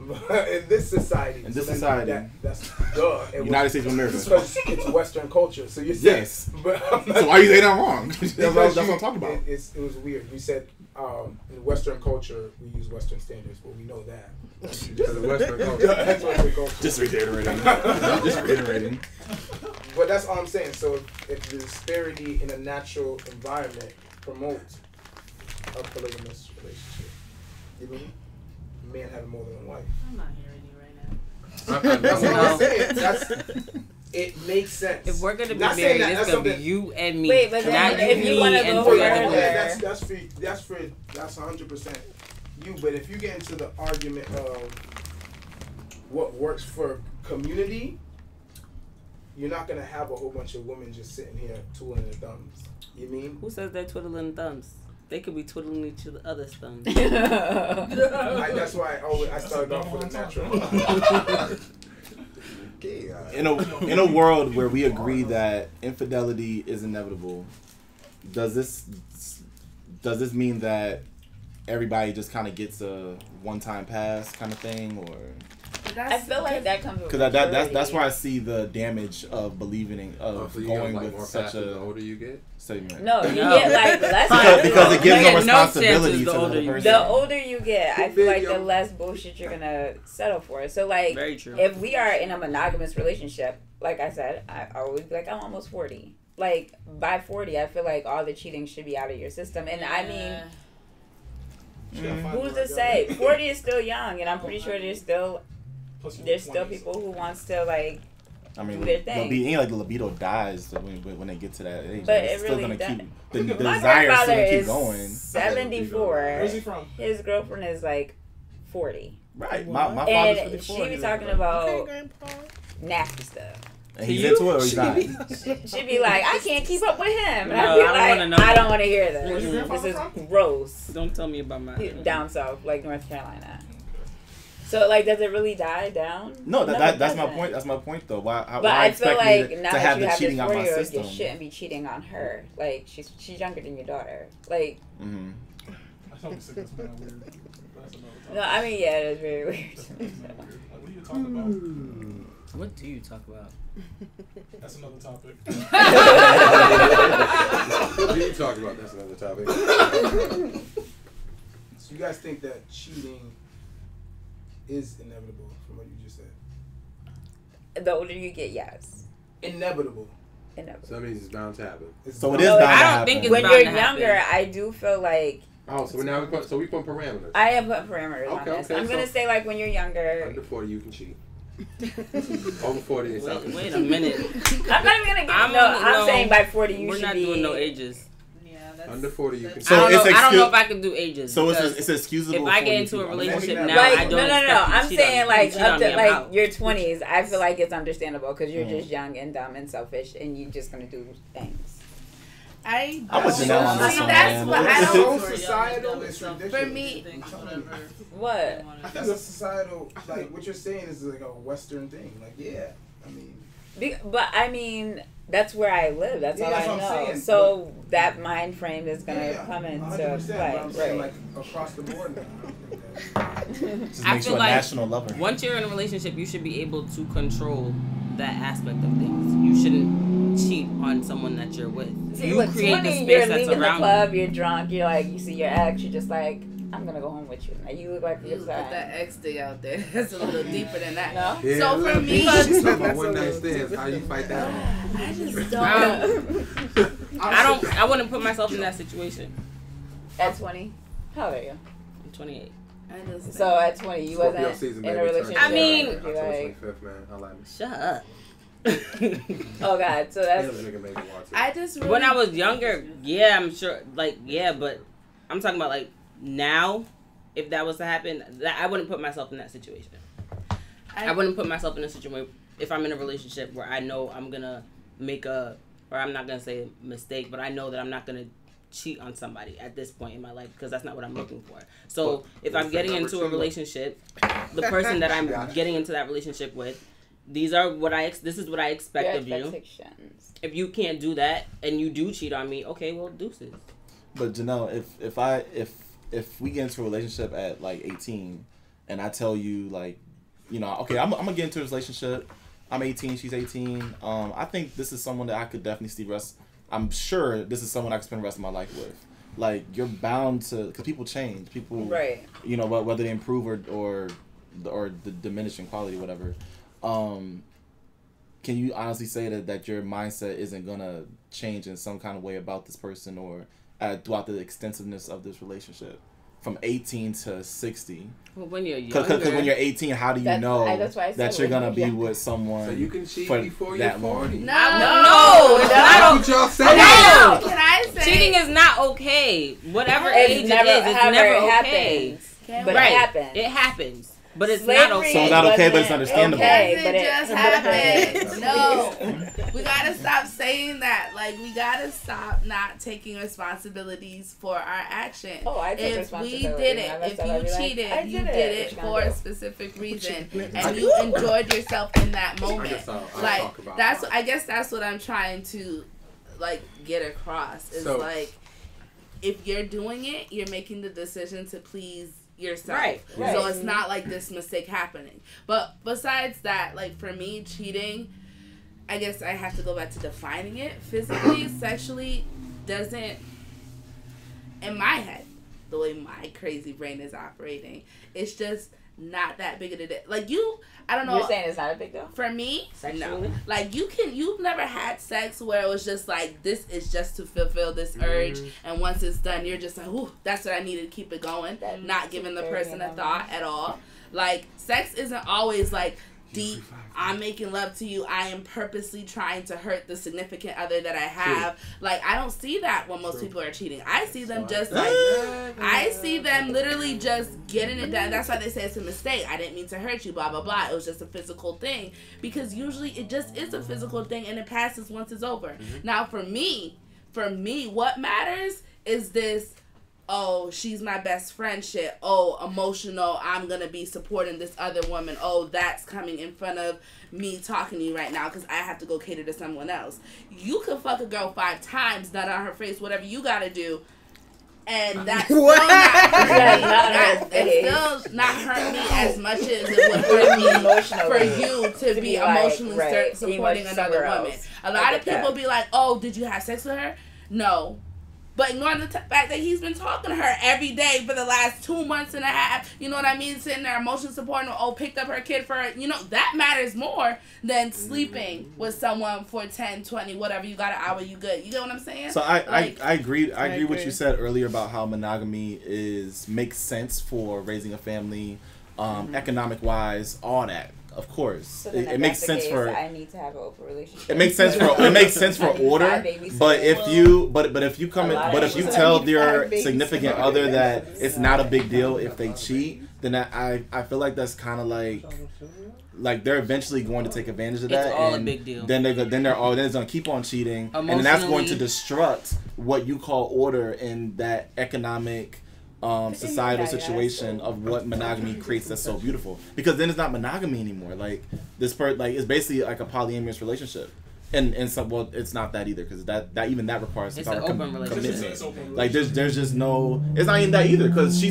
In this society. In this society. That's duh. United States of America. It's Western culture. So you said. Yes. But so why you saying I'm wrong? that's what I'm talking about. It was weird. You said in Western culture we use Western standards, but we know that. Because of Western culture. That's Western culture. Just reiterating. But that's all I'm saying. So if the disparity in a natural environment promotes a polygamous relationship, you mean man having more than one wife? I'm not hearing you right now. That's what I'm saying. It makes sense. If we're gonna be married, it's gonna be you and me. Wait, but not if you want to go further, that's 100% you. But if you get into the argument of what works for community, you're not gonna have a whole bunch of women just sitting here twiddling their thumbs. You mean? Who says they're twiddling thumbs? They could be twiddling each other's thumbs. That's why I started off with a natural. In a world where we agree that infidelity is inevitable, does this mean that everybody just kind of gets a one-time pass kind of thing, or? I feel like that comes with because that's why I see the damage of believing going with such a. The older you get. Statement. No, you get like less because it gives them responsibility to the person. The older you get, I feel like the less bullshit you're gonna settle for. So like, very true. If we are in a monogamous relationship, like I said, I always be like, I'm almost 40. Like by 40, I feel like all the cheating should be out of your system. And I mean, Who's to say? 40 is still young, and I'm pretty sure there's still people who wants to like. I mean, do their thing. Ain't like the libido dies when they get to that age. But it's it still really gonna does. keep the My desire grandfather still gonna keep is going. 74. Where's he from? His girlfriend is like 40. Right. My father's And 54. she be talking about nasty stuff. And he's into it or he's not? She be like, I can't keep up with him. And No, I'd be I don't like, wanna know I that. don't want to hear this. Where's your This grandfather is gross. Don't tell me about my. Down south, like North Carolina. So, like, does it really die down? No, it that's my doesn't. point. That's my point, though. Why But why I feel expect like me now to that have you the have this cheating on my 40-year-old, system? you shouldn't be cheating on her. Like, she's younger than your daughter. Like, Mm-hmm. I don't think that's kind of weird. That's another topic. no, I mean, yeah, it is very weird. That's kinda weird. Like, what are you talking about? What do you talk about? That's another topic. What are you talking about? That's another topic. So you guys think that cheating is inevitable from what you just said? The older you get, yes. Inevitable. Inevitable. So that means it's bound to happen. So it is No, bound to I don't happen. think it's When bound you're to happen. younger, I do feel like Oh, so now we put parameters. I am putting parameters on Okay, this. okay, I'm gonna so- say like when you're younger. Under 40, you can cheat. Over 40, it's out. Wait a minute. I'm not even gonna give. I'm saying by 40 you We're should not be. doing no ages. Yeah, that's Under 40, you can So I don't know. it's I don't know excuse- if I can do ages. So because it's excusable. if I for get you into to- a relationship I mean, now, Like I don't no. expect you to I'm cheat on saying me. like Cheat up on to me, I'm like out. your 20s. I feel like it's understandable because you're Mm. just young and dumb and selfish, and you're just gonna do things. I I'm with Janelle on this see, one, that's man. what I It's don't. so societal, it's ridiculous. For me, What? I think it's societal, like what you're saying is like a Western thing. Like, yeah, I mean, But I mean, that's where I live. That's Yeah, all that's I what I'm know. saying. So that mind frame is gonna yeah, come into 100%, play, but I'm saying right? like across the board now. I think that- Just I makes feel you a like national lover. once you're in a relationship, you should be able to control that aspect of things. You shouldn't cheat on someone that you're with. See, You look, create the 20, space you're that's leaving the around club, you're drunk, you're like, you see your ex, you're just like, I'm gonna go home with you. Now you look like You you're put that X thing out there. That's a little deeper than that. No? Yeah, So for look, me, she's talking about one night stands. How you fight that one? I just don't. I wouldn't put myself in that situation. At 20? How old are you? I'm 28. I just So at 20, you Scorpio wasn't season, in a baby, relationship. I mean- you're October like, 25th, man. I like me. Shut up. oh God, so Yeah, that's the nigga make me watch it. I just really, When I was younger, yeah, I'm sure. Like, yeah, but I'm talking about like now. If that was to happen, I wouldn't put myself in that situation. I wouldn't put myself in a situation if I'm in a relationship where I know I'm gonna make or I'm not gonna say a mistake, but I know that I'm not gonna cheat on somebody at this point in my life because that's not what I'm looking for. So if I'm getting into a relationship, the person that I'm getting into that relationship with, this is what I expect your of you. expectations. If you can't do that and you do cheat on me, okay, well, deuces. But Janelle, if we get into a relationship at like 18, and I tell you like, you know, okay, I'm gonna get into a relationship. I'm 18, she's 18. I think this is someone that I could definitely see I'm sure this is someone I could spend the rest of my life with. Like you're bound to, because people change. People, Right. you know, whether they improve or the diminish in quality, whatever. Can you honestly say that your mindset isn't gonna change in some kind of way about this person or throughout the extensiveness of this relationship from 18 to 60? Well, when you're younger. Because when you're 18, how do you know that's why I said that you're when gonna you're be younger. with someone? So you can cheat for before you're that long? 40. no, I That's what y'all say. No, can I say Cheating is not okay. Whatever It's age never, it is, it's however never it okay. happens. Can But we- it happens. It happens. But it's Slavery not okay. So it's not okay, but it's wasn't understandable. okay, Doesn't but it just happen. No, we gotta stop saying that. Like we gotta stop not taking responsibilities for our actions. Oh, I take If we responsibility. did When I it, messed if up, I'd you be like, cheated, I you did did it. it What you for gonna a do? specific reason, and you enjoyed yourself in that moment. I'll Like talk about that's, mine. I guess that's what I'm trying to, like, get across. Is So- like, if you're doing it, you're making the decision to please yourself. Right. So it's not like this mistake happening. But besides that, like for me, cheating, I guess I have to go back to defining it. Physically, sexually, doesn't, in my head, the way my crazy brain is operating, it's just not that big of a deal. Like I don't know. You're saying it's not a big deal? For me, Sexually? no. Like you've never had sex where it was just like, this is just to fulfill this urge, and once it's done, you're just like, ooh, that's what I needed to keep it going. Not giving the person a thought at all. Like, sex isn't always like deep, I'm making love to you, I am purposely trying to hurt the significant other that I have. Like, I don't see that when most people are cheating. I see them just like, I see them literally just getting it done. That's why they say it's a mistake. I didn't mean to hurt you, blah, blah, blah. It was just a physical thing. Because usually it just is a physical thing and it passes once it's over. Now, for me, what matters is this, oh, she's my best friend shit. Oh, emotional, I'm going to be supporting this other woman. Oh, that's coming in front of me talking to you right now because I have to go cater to someone else. You could fuck a girl 5 times, nut on her face, whatever you got to do, and that's still not hurt me as much as it would hurt me for you to be emotionally supporting another woman. A lot of people be like, oh, did you have sex with her? No. But ignoring the fact that he's been talking to her every day for the last 2 months and a half, you know what I mean? Sitting there emotionally supporting her, oh, picked up her kid for her, you know, that matters more than sleeping with someone for 10, 20, whatever, you got an hour, you good. You get what I'm saying? So I agree. I agree what you said earlier about how monogamy makes sense for raising a family, economic wise, all that. Of course, so it makes sense for. I need to have an open relationship. It makes sense for order. But if you tell your significant other that it's not a big deal if they cheat, then I feel like that's kind of like they're eventually going to take advantage of that. It's all a big deal. Then they're gonna keep on cheating, and then that's going to destruct what you call order in that economic. Societal situation of what monogamy creates that's so beautiful, because then it's not monogamy anymore. Like it's basically like a polyamorous relationship, and some, well, it's not that either, because that requires some type of commitment. Like there's just no, it's not even that either, because she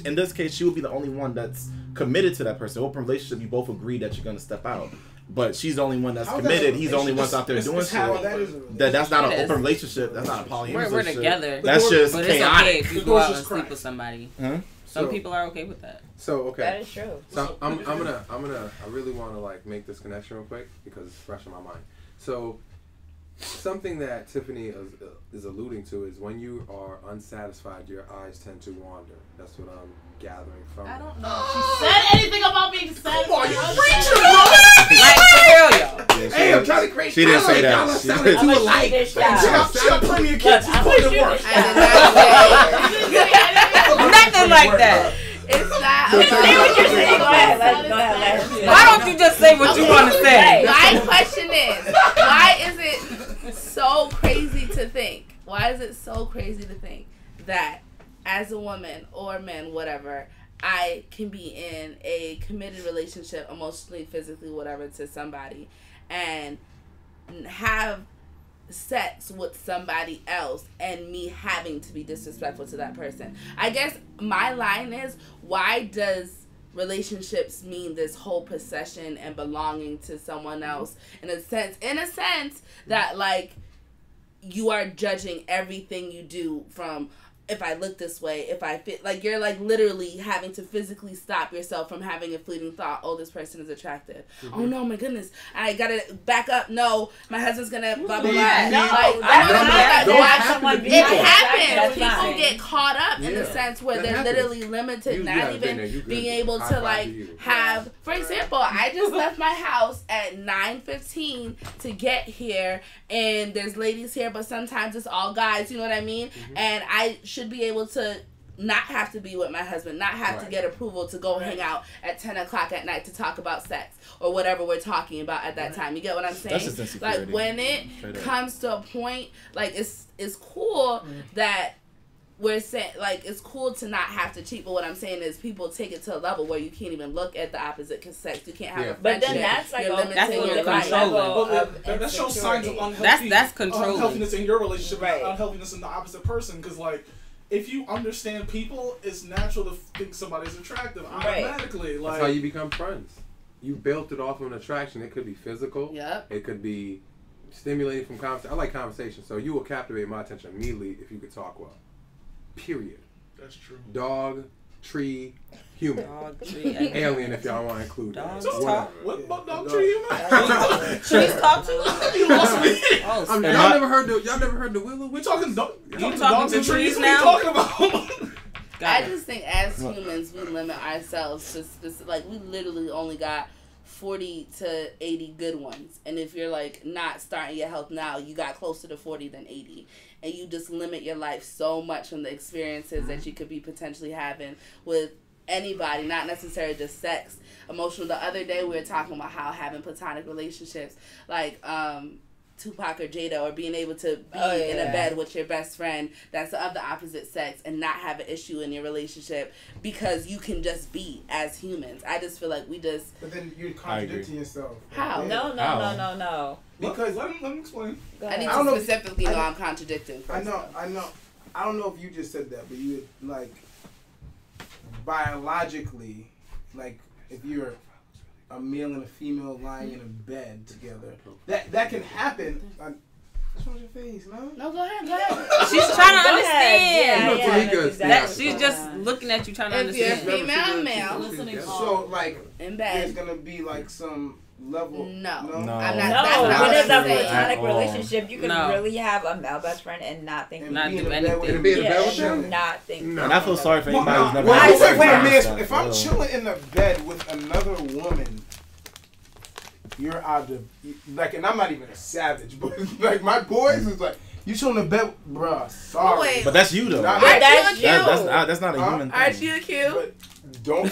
in this case she would be the only one that's committed to that person. Open relationship, you both agree that you're gonna step out. But she's the only one that's committed. He's the only one out there doing shit. That's not an open relationship. That's not a polyamorous We're relationship. together. That's just but chaotic. it's okay if you go out and sleep with somebody. Some people are okay with that. So okay. That is true. So I really want to like make this connection real quick because it's fresh in my mind. So something that Tiffany is alluding to is when you are unsatisfied, your eyes tend to wander. That's what I'm gathering from. I don't know if she said anything about being satisfied. Come on, you preaching, bro! Like, for real, y'all. Hey, I'm trying to create. She didn't say that. She sounded too alike. She got plenty of kids. She's putting it work. Nothing like that. It's not. Say what you're saying. Go ahead. Why don't you just say what you want to say? My question is, why is it so crazy to think? Why is it so crazy to think that as a woman or man, whatever, I can be in a committed relationship, emotionally, physically, whatever, to somebody, and have sex with somebody else and me having to be disrespectful to that person? I guess my line is, why does relationships mean this whole possession and belonging to someone else in a sense that like you are judging everything you do from, if I look this way, if I fit, like you're like literally having to physically stop yourself from having a fleeting thought, oh, this person is attractive. Oh no, my goodness, I gotta back up. No, my husband's gonna blah blah blah. It happens. People get caught up in the sense where they're literally limited, not even being able to like have. For example, I just left my house at 9:15 to get here, and there's ladies here, but sometimes it's all guys. You know what I mean? And I should be able to not have to be with my husband, not have to get approval to go hang out at 10 o'clock at night to talk about sex or whatever we're talking about at that time. You get what I'm saying? That's just like when it comes to a point, like it's cool that we're saying, like, it's cool to not have to cheat, but what I'm saying is people take it to a level where you can't even look at the opposite sex. You can't have a friendship. But then that's like that's what you're controlling. That shows signs of unhealthy, that's controlling. Unhealthiness in your relationship, unhealthiness in the opposite person. Because like, if you understand people, it's natural to think somebody's attractive automatically. Like, that's how you become friends. You built it off of an attraction. It could be physical. Yep. It could be stimulating from conversation. I like conversation, so you will captivate my attention immediately if you could talk well. Period. That's true. Dog, tree, human. Dog, tree, Alien, if y'all want to include that. What about dog tree human? Trees talk to? You lost me. Oh, Y'all never heard the willow? We talking dog. You talking to trees What now? are you talking about? I just think as humans, we limit ourselves to like we literally only got 40 to 80 good ones. And if you're like not starting your health now, you got closer to 40 than 80. And you just limit your life so much from the experiences that you could be potentially having with anybody, not necessarily just sex, emotional. The other day we were talking about how having platonic relationships, like Tupac or Jada, or being able to be in a bed with your best friend that's of the opposite sex and not have an issue in your relationship because you can just be as humans. I just feel like we just... But then you're contradicting yourself. How? No. Because let him explain. I need to specifically know I'm contradicting. I know. I don't know if you just said that, but you like biologically, like if you're a male and a female lying in a bed together, that can happen. What's wrong with your face, man? No, go ahead. She's trying to understand. She's just looking at you trying to understand. If you're female, male, so like in bed, there's gonna be like some level. No. I'm not. When it's a That's platonic relationship, you can really have a male best friend and not think not do anything. Not think. And I feel sorry for anybody who's never. If I'm chilling in the bed with another woman, you're out of like, and I'm not even a savage, but like my boys is like, you chilling in the bed, bruh. Sorry, wait, but that's you though. That's not a human thing. Aren't you cute? But don't. You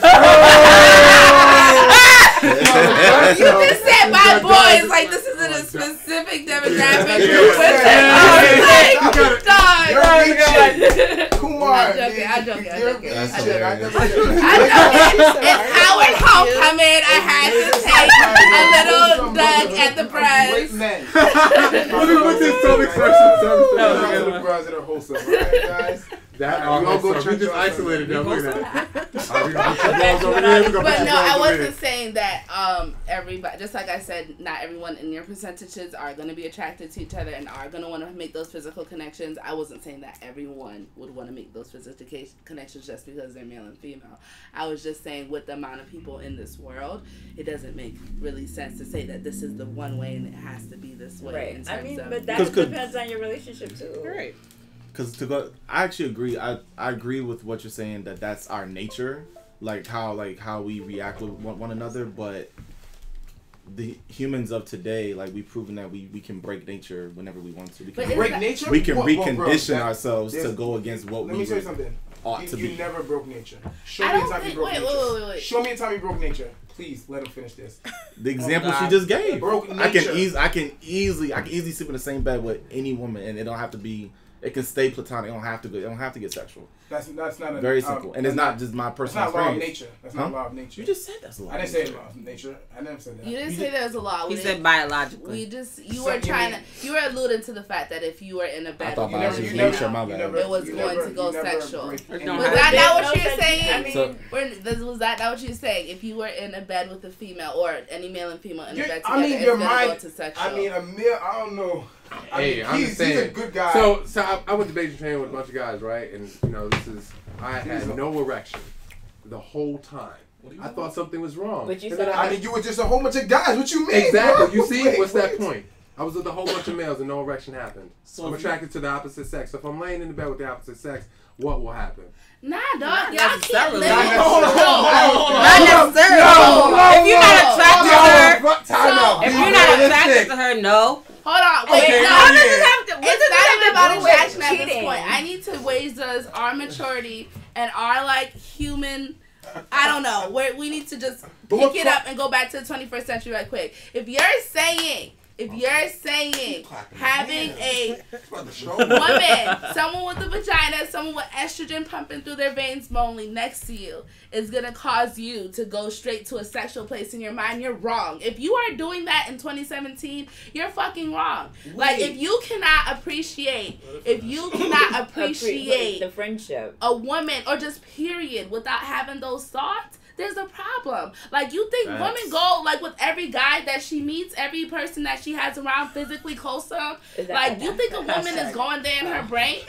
just said my boys like this isn't a specific demographic. Kumar. I'm joking. It's Howard Homecoming. I had to take a little Doug at the press. Look at this so expression. Bras that are wholesome, right, guys? That we just isolated them. Look at that. But no, I wasn't saying that everybody, just like I said, not everyone in your percentages are going to be attracted to each other and are going to want to make those physical connections. I wasn't saying that everyone would want to make those physical connections just because they're male and female. I was just saying with the amount of people in this world, it doesn't make really sense to say that this is the one way and it has to be this way. Right. In terms of, but that depends on your relationship too. Right. Because I actually agree. I agree with what you're saying, that that's our nature, like how we react with one another. But the humans of today, like we've proven that we can break nature whenever we want to. We can break nature. We can recondition ourselves to go against what let me tell you something. You never broke nature. Show me a time you broke nature. Wait. Show me a time you broke nature. Please let him finish this. The example she just gave. Broke nature. I can easily sleep in the same bed with any woman, and it don't have to be. It can stay platonic. It don't have to get sexual. That's not a, very simple, and it's not just my personal experience. That's not law of nature. You just said that's a law. I didn't say law of nature. I never said that. You didn't say there was a law. You said biologically. You were alluding to the fact that if you were in a bed, it was going to go sexual. Was that not what you're saying? Was that not what you're saying? If you were in a bed with a female or any male and female in a bed together, it's going to go to sexual. I mean, a male. I don't know. He's a good guy. So I went to basic training with a bunch of guys, right? And I had no erection the whole time. I thought something was wrong. But you you were just a whole bunch of guys. What you mean? Exactly. Bro? You see, what's that point? I was with a whole bunch of males and no erection happened. So I'm attracted to the opposite sex. So if I'm laying in the bed with the opposite sex, what will happen? Nah, dog. Y'all can't live. Not necessarily. If you're not attracted to her, no. Hold on, wait. Okay, No, it's not even about attraction at this point. I need to wage us our maturity and our human. I don't know. We need to just pick it up and go back to the 21st century right quick. If you're saying having a woman, someone with a vagina, someone with estrogen pumping through their veins only next to you is going to cause you to go straight to a sexual place in your mind, you're wrong. If you are doing that in 2017, you're fucking wrong. Like, if you cannot appreciate the friendship, a woman, or just period, without having those thoughts, there's a problem. Like, you think women go, with every guy that she meets, every person that she has around physically close to them? Like, you think a woman is going there in her brain?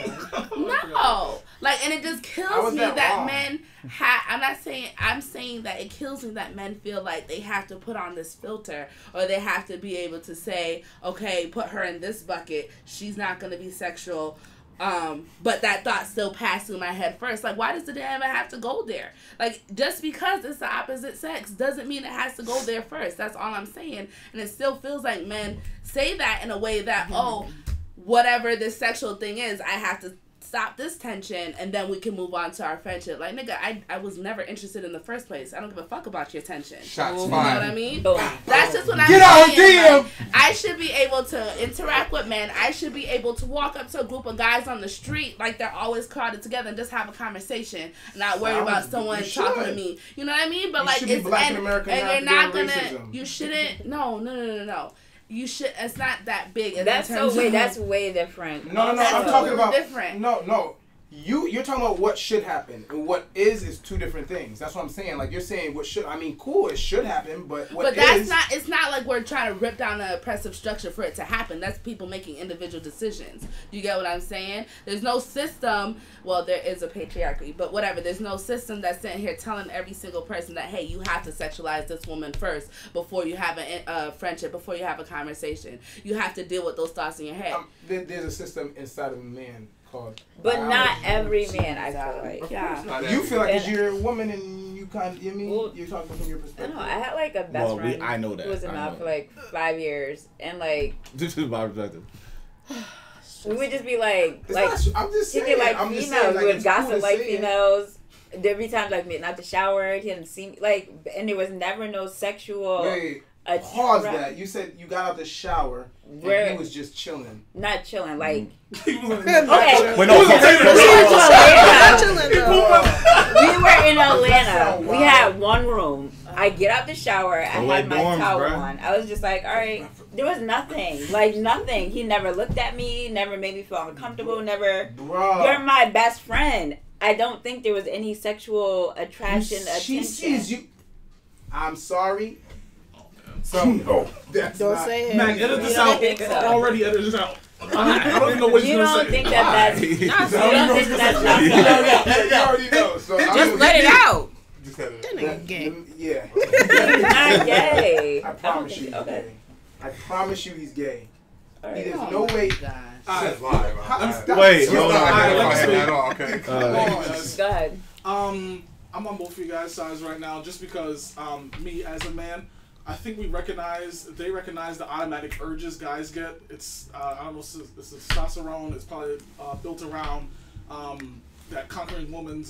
No. Like, and it just kills me that wrong? men I'm saying that it kills me that men feel like they have to put on this filter, or they have to be able to say, okay, put her in this bucket, she's not going to be sexual. But that thought still passed through my head first. Like, why does the damn ever have to go there? Like, just because it's the opposite sex doesn't mean it has to go there first. That's all I'm saying. And it still feels like men say that in a way that, oh, whatever this sexual thing is, I have to stop this tension and then we can move on to our friendship. Like, nigga, I was never interested in the first place. I don't give a fuck about your tension. Shots You know fired. what I mean? Boom. That's just what I'm Get out, saying. DM! Like, I should be able to interact with men. I should be able to walk up to a group of guys on the street like they're always crowded together and just have a conversation, not worry about someone talking to me. You know what I mean? But You like, should be it's black in America, and not you're not doing gonna. racism. You shouldn't. No. You should. It's not that big. That's in terms so way. of- That's way different. No. That's I'm talking about different. No. You're talking about what should happen, and what is two different things. That's what I'm saying. Like, you're saying what should. I mean, cool, it should happen, but what But that's is, not. It's not like we're trying to rip down the oppressive structure for it to happen. That's people making individual decisions. You get what I'm saying? There's no system. Well, there is a patriarchy, but whatever. There's no system that's sitting here telling every single person that, hey, you have to sexualize this woman first before you have a friendship, before you have a conversation. You have to deal with those thoughts in your head. there's a system inside of a man called. But biology. not every man, I feel like. Yeah. You feel like And- because you're a woman and you kind of, Well, you're talking from your I perspective. don't know. I had like a best Well, friend I know that. who was in I love know. for like 5 years, and like This is my perspective. we would just be like, I'm just he saying. could like I'm just females, saying, like, we would it's cool gossip to like say it. females. There'd be times like getting out the shower, he hadn't seen me, like, and there was never no sexual. Wait, a pause tra- that. You said you got out the shower and Where- you was just chilling. Not chilling, like. He was like, Okay. Wait, no, We went to Atlanta. We were in That Atlanta. sound We wild. had one room. I get out the shower. I had my dorms, towel bruh. on. I was just like, all right. There was nothing. Like, nothing. He never looked at me. Never made me feel uncomfortable. Never. Bro. You're my best friend. I don't think there was any sexual attraction, She attention. sees you. I'm sorry. So no, that's Don't not, say it. Mac, edit this You don't out. think so? Already edit this out. I don't even know what You you're going don't to say. think that that's. You don't think that's not You something. already know. So Just let it out. Just had That it. nigga gay. Yeah. He's not gay. I promise you he's Okay. gay. I promise you he's gay. All right. There's no way. Gosh. That's live. Stop. Wait, Stop. hold on. I let me didn't speak. at all. Okay. Go ahead. I'm on both of you guys' sides right now just because me as a man, I think they recognize the automatic urges guys get. It's I don't know, it's testosterone. It's probably built around that conquering women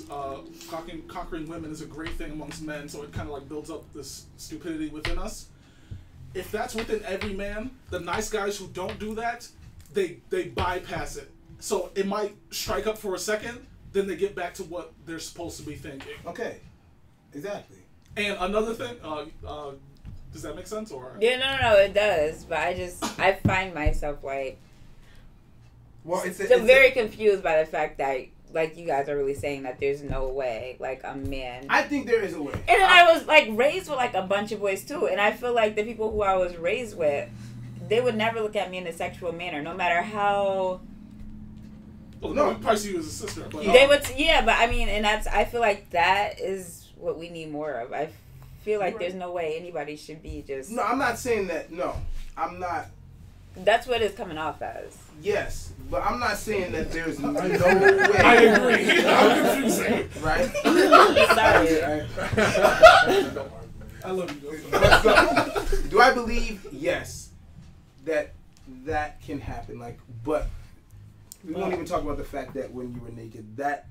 is a great thing amongst men. So it kind of like builds up this stupidity within us. If that's within every man, the nice guys who don't do that, they bypass it. So it might strike up for a second, then they get back to what they're supposed to be thinking. Okay. Exactly. And another thing, does that make sense or? Yeah, no, it does. But I find myself like Well, still very confused by the fact that, like, you guys are really saying that there's no way, like, a man. I think there is a way. And then I was like raised with like a bunch of boys too, and I feel like the people who I was raised with, they would never look at me in a sexual manner, no matter how. Well, No. no, we probably see you as a sister, but They would, yeah, but I mean, and I feel like that is what we need more of. I feel like there's no way anybody should be just. No, I'm not saying that. No, I'm not. That's what it's coming off as. Yes, but I'm not saying that there's no way. I agree. I'm confusing. Right? Sorry. I love you. But so, do I believe? Yes, that can happen. Like, but we won't even talk about the fact that when you were naked, that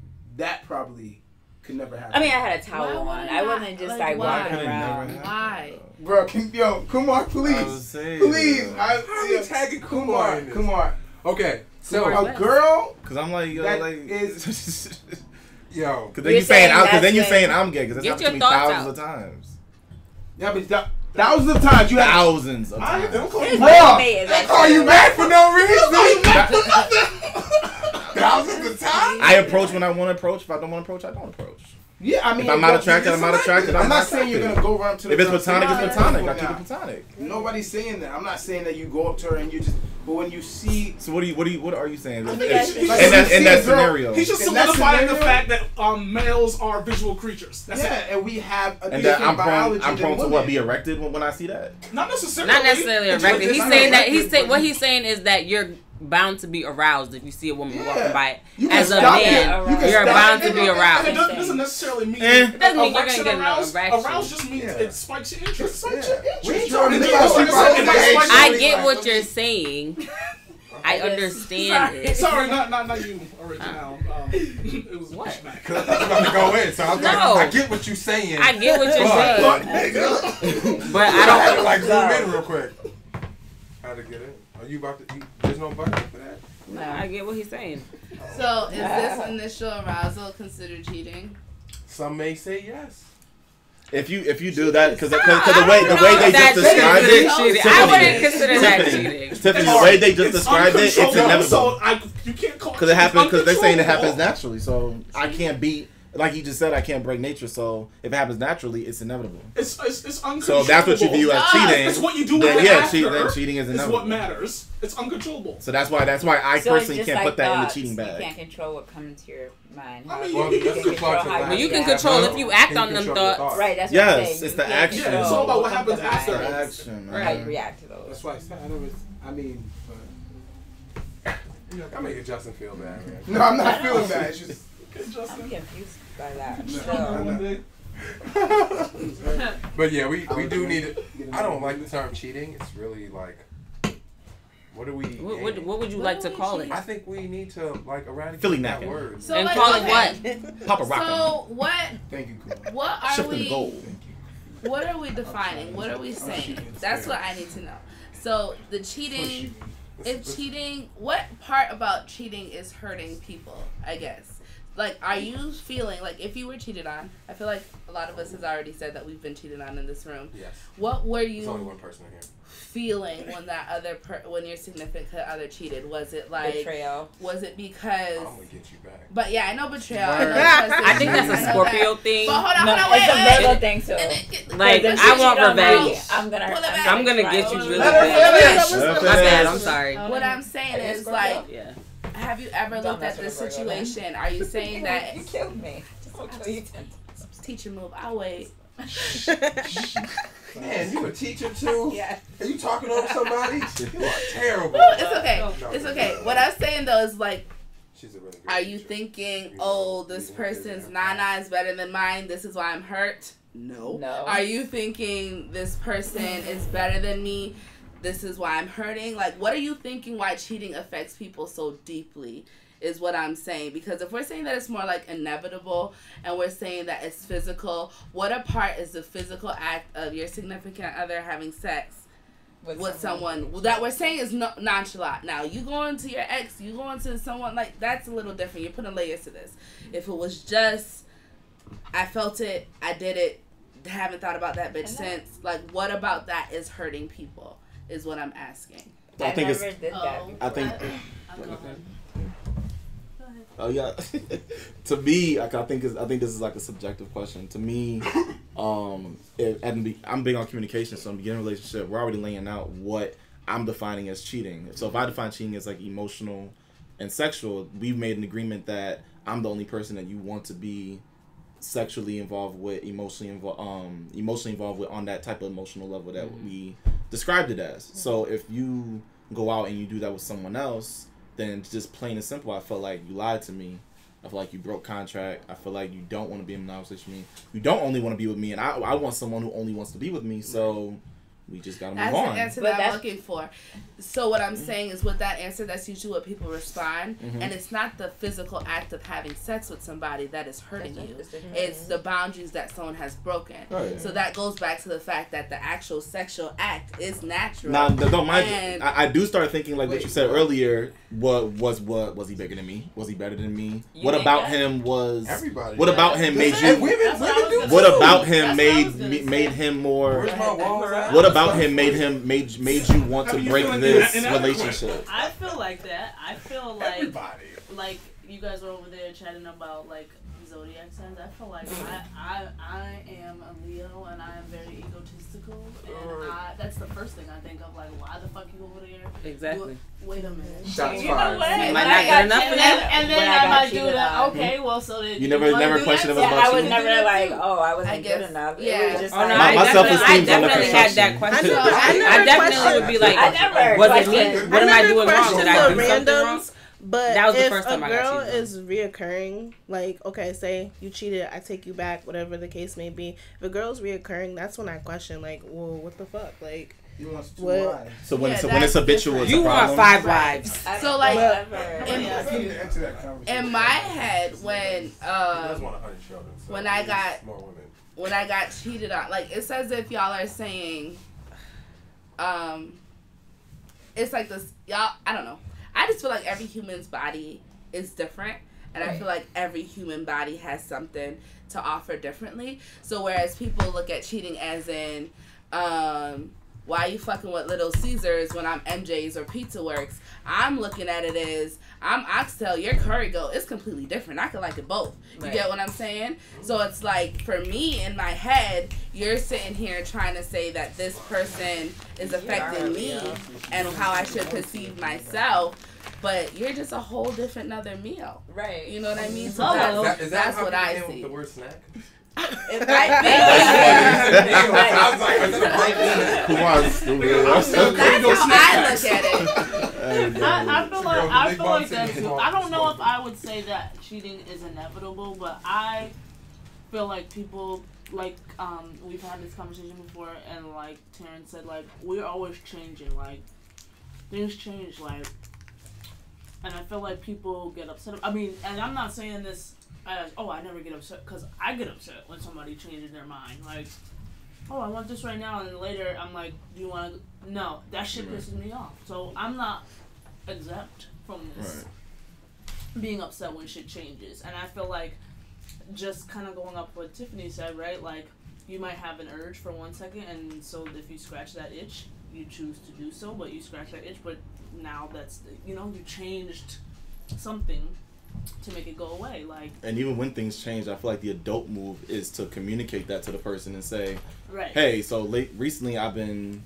probably could never happen. I mean, I had a towel Why on. would I not? wasn't just Like, like why? walking around. Why? Bro, Kumar, please, I was saying, please. yeah. I'm tagging Kumar in this. Kumar. Okay. So, A girl Cause I'm like, yo, that like, is. yo. Cause then You're you saying, saying cause then that's you when- saying I'm gay, cause that's Get happened to me your thoughts thousands of times. Yeah, but thousands of times you have. Thousands of I times. don't call His you roommate is I actually- call you back for no reason. Thousands of times. I approach when I want to approach. If I don't want to approach, I don't approach. Yeah, I mean, If I'm not attracted, I'm not attracted. I'm I'm not not saying you're attracted. gonna go around to the If it's girl platonic, and say, it's platonic. "Nah, I keep nah." it platonic. Nobody's saying that. I'm not saying that you go up to her and you just But when you see, So what are you saying? In He's that scenario, he's just In that solidifying the scenario- fact that males are visual creatures. That's it. and we have a and that different biology I'm prone than to women. what, be erected when I see that. Not necessarily. Not necessarily It's erected. just- He's not saying that erected, what but- he's saying is that you're bound to be aroused if you see a woman Yeah. walking by. You can As a stop man, it. You can you're stop bound it. to be And it aroused. doesn't necessarily mean It doesn't mean you're erection gonna get an aroused. erection. Aroused just means Yeah. it spikes your interest. Yeah. We It's ain't talking just- about it's like- it's like- I get what you're saying. I understand Sorry. it. Sorry, not you, original. It was What? pushback. Cause I'm about to go in, so I'm No. I get what you're saying. I get what you're But- saying, but I I had to don't. like zoom in real quick. How to get it? Are you about to? There's no button for that. No, I get what he's saying. So is this initial arousal considered cheating? Some may say yes. If you do that, because the way they just described it, I wouldn't consider that Tiffany, cheating. Tiffany, the way they just described it, it's uncontrollable, inevitable. So you can't call Because it happens. Because they're saying it happens uncontrollable. naturally. So I can't beat. Like he just said, I can't break nature. So if it happens naturally, it's inevitable. It's uncontrollable. So if that's what you view as cheating, It's what you do then with it yeah, after. then cheating is It's inevitable. what matters. It's uncontrollable. So that's why I So it's personally just can't like put that in the thoughts. cheating You bag. can't control what comes to your mind. I mean, Well, you that's can the part how that But you can react. control if you act Can on them control your thoughts. Right, that's what I'm Yes, saying. it's You the can't action. control Yeah, it's all about what what happens comes to after. mind. Action, How man. you react to those. That's why I mean, I make Justin feel bad, man. no, I'm not feeling bad. It's just I'm confused by that. No. So, But yeah, we do need it. I don't like the term cheating. It's really like, what do we? What would you like to call it? I think we need to like eradicate Philly that napkin. word. So And like, call it okay. what? Papa Rockin'. So what? thank you, Kumar. What are Shifting the we? goal. Thank you. What are we defining? What are we saying? That's what I need to know. So the cheating. If cheating, what part about cheating is hurting people? I guess. Like, are you feeling like if you were cheated on? I feel like a lot of us has already said that we've been cheated on in this room. Yes. What were There's only you one person in here. feeling when that when your significant other cheated? Was it like betrayal. Was it because? I'm gonna get you back. But yeah, I know betrayal. Word. I I think that's a Scorpio thing. But hold on, No, hold on, it's a wait. Virgo thing too. Like, Then I she want cheated on me, revenge. I'm gonna. I'm gonna get you really Let her bad. finish. My bad. I'm sorry. What I'm saying Are you a is Scorpio? like, Yeah. have you ever Don't looked mess at with this a Virgo, man. situation? Are you saying that You killed me. Just I'll kill you 10. teacher move? I'll wait. Man, you a teacher too? Yeah. Are you talking over somebody? You are terrible. No, it's okay. It's okay. What I'm saying though is like, She's a really good are you teacher. thinking, oh, this person's nana is better than mine? This is why I'm hurt. No. No. Are you thinking this person is better than me? This is why I'm hurting. Like, what are you thinking? Why cheating affects people so deeply? Is what I'm saying. Because if we're saying that it's more like inevitable and we're saying that it's physical, what a part is the physical act of your significant other having sex with someone that we're saying is nonchalant? Now, you going to your ex, you going to someone, like, that's a little different. You're putting layers to this. If it was just, I felt it, I did it, haven't thought about that bitch since, like, what about that is hurting people is what I'm asking. I think it's. never did that. I think. I'll go ahead. Oh yeah. To me, I think this is like a subjective question. To me, I'm big on communication. So in the beginning of a relationship, we're already laying out what I'm defining as cheating. So if I define cheating as like emotional and sexual, we've made an agreement that I'm the only person that you want to be sexually involved with, emotionally involved with on that type of emotional level that we described it as. So if you go out and you do that with someone else, then just plain and simple, I felt like you lied to me. I feel like you broke contract. I feel like you don't want to be in a monogamous relationship with me. You don't only want to be with me, and I want someone who only wants to be with me. So we just gotta move That's on. the answer But that I'm that's- looking for. So what I'm saying is with that answer, that's usually what people respond. And it's not the physical act of having sex with somebody that is hurting you. It's the boundaries that someone has broken. Right. So that goes back to the fact that the actual sexual act is natural. Now, don't mind. And- I do start thinking like what you said earlier. What was he bigger than me? Was he better than me? What think about that? him was? Everybody. What about him made And you? women That's what I was do gonna What too. about him That's what I was made gonna made say. him more? Where's my walls at? What about him made you want How to do you break feel like this inadequate? relationship? I feel like that. I feel like Everybody. like you guys are over there chatting about like he's zodiac signs, I feel like I am a Leo and I am very egotistical, and that's the first thing I think of. Like, why the fuck you over there? Exactly. Wait a minute. Shots You know fired. what? Might not get enough for that. And then I might do that. Okay, well, so that You never questioned if it was I about was you. never like, oh, I wasn't I guess, good enough. yeah. It was just Oh no, like, My I self-esteem's under definitely had that construction. question. I I definitely would be like, I never was it me? questioned. What am I never doing wrong? questioned Did I do the something wrong? randoms, But That was the if first time a I got girl cheated on. is reoccurring, like, okay, say you cheated, I take you back, whatever the case may be. If a girl's reoccurring, that's when I question, like, well, what the fuck? Like, You want two What? wives. So when Yeah, when it's that's habitual, it's You a want problem. 5 wives. So, like, I need to enter that conversation. in my head, when when I got more women. when I got cheated on, like, it's as if y'all are saying, it's like this, y'all, I don't know. I just feel like every human's body is different, and I feel like every human body has something to offer differently. So whereas people look at cheating as in, why you fucking with Little Caesars when I'm MJ's or Pizza Works, I'm looking at it as, I'm Oxtail, you're Curry Goat. It's completely different. I could like it both. You get what I'm saying? So it's like, for me, in my head, you're sitting here trying to say that this person is affecting me and how I should perceive myself, but you're just a whole different other meal. Right. You know what I mean? So Hello. that's what I see. The word snack? It might be. Who wants to be? That's how I look at it. I feel like that's. I don't know if I would say that cheating is inevitable, but I feel like people like we've had this conversation before, and like Terrence said, like we're always changing, like things change, like, and I feel like people get upset. I mean, and I'm not saying this as, oh, I never get upset, because I get upset when somebody changes their mind, like, oh, I want this right now, and then later I'm like, do you want to? No, that shit pisses me off. So I'm not exempt from this being upset when shit changes. And I feel like, just kind of going up what Tiffany said, right? Like, you might have an urge for 1 second, and so if you scratch that itch, you choose to do so, but you scratch that itch, but now that's, you know, you changed something to make it go away. Like, And even when things change, I feel like the adult move is to communicate that to the person and say, right. hey, so recently I've been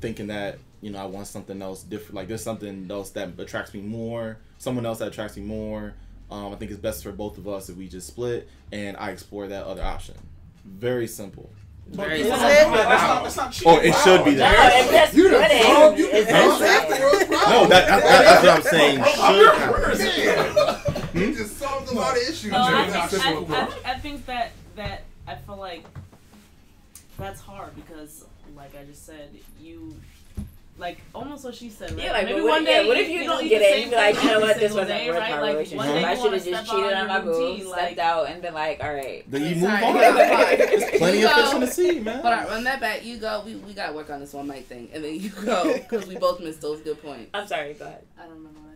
thinking that, you know, I want something else different. Like, there's something else that attracts me more, someone else that attracts me more. I think it's best for both of us if we just split, and I explore that other option. Very simple. Very It's simple. not cheating. Oh, it should be No, that. if that's splitting, it's No, that's what I'm saying. Should happen. You just solved a lot of issues. No, I think that I feel like that's hard because, like I just said, you, like, almost what she said, right? Yeah, like, maybe but one day what if you don't eat get the it? same You be like, thing you know every what, this single wasn't day, worth right? my Like, relationship. one day I you should wanna have just step out cheated of on my your boo, routine, stepped like, out, and been like, all right. Then you Sorry, move on. hold on. There's plenty of You fish in go. the sea, man. Hold on, run that back. You go. We gotta work on this one mic thing, and then you go because we both missed those good points. I'm sorry, go ahead. I don't remember what I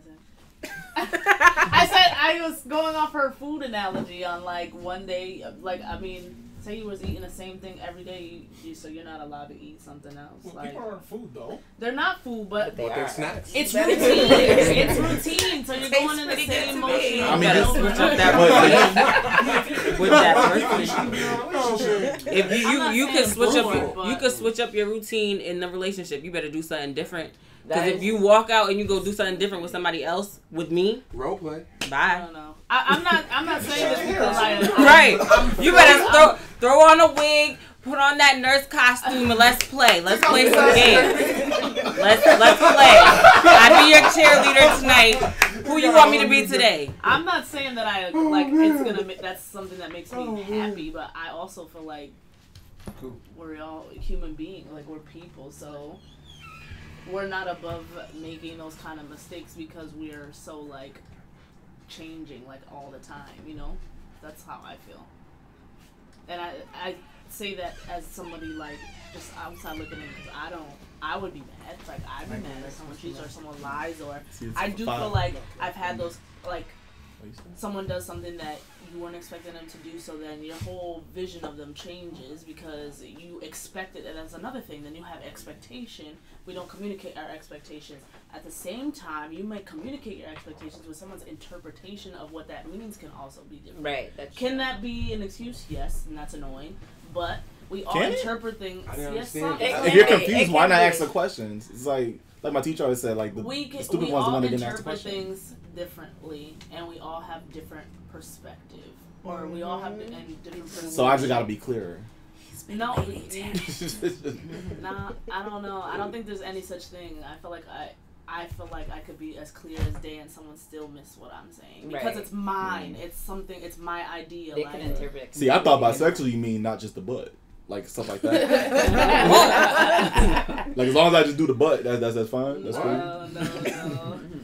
said. I said I was going off her food analogy on, like, one day, like, I mean, say you was eating the same thing every day, so you're not allowed to eat something else. Well, Like, people aren't food though. they're not food, but They They're are. snacks. it's routine. It's routine. So you're going in the pretty good same to motion. me. I mean, You gotta this- switch up that with that person. If I'm you not you can saying switch up bored, but- you can switch up your routine in the relationship. You better do something different. Because That if is- you walk out and you go do something different with somebody else, with me, Role play. I bye. don't know. I'm not saying this because Right. You better throw on a wig, put on that nurse costume, and let's play. Let's play some games. Let's play. I'll be your cheerleader tonight. Who you want me to be today? I'm not saying that I like it's gonna make that's something that makes me happy, but I also feel like we're all human beings, like we're people, so we're not above making those kind of mistakes because we're so like changing like all the time, you know? That's how I feel. And I say that as somebody like just outside looking in because I would be mad. Like I'd be mad if someone cheats or someone lies or I do feel like I've had those like someone does something that you weren't expecting them to do, so then your whole vision of them changes because you expect it, and that's another thing. Then you have expectation. We don't communicate our expectations. At the same time, you might communicate your expectations with someone's interpretation of what that means can also be different. Right. Can that be an excuse? Yes, and that's annoying. But we all interpret things. Yes, if you're confused, why not ask the questions? It's like my teacher always said, like the stupid ones the one that didn't ask the question. We all interpret things differently, and we all have different perspective, or we all have different perspective. So I just gotta be clearer. No, no, I don't know. I don't think there's any such thing. I feel like I could be as clear as day and someone still miss what I'm saying because it's mine. It's something. It's my idea. They can interpret. See, I thought bisexual you mean not just the butt, like stuff like that. Like as long as I just do the butt, that's fine. That's cool. No.